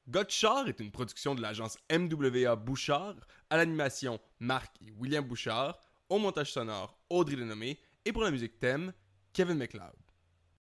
B: Gotchard est une production de l'agence MWA Bouchard, à l'animation Marc et William Bouchard, au montage sonore Audrey Denomé et pour la musique thème Kevin MacLeod.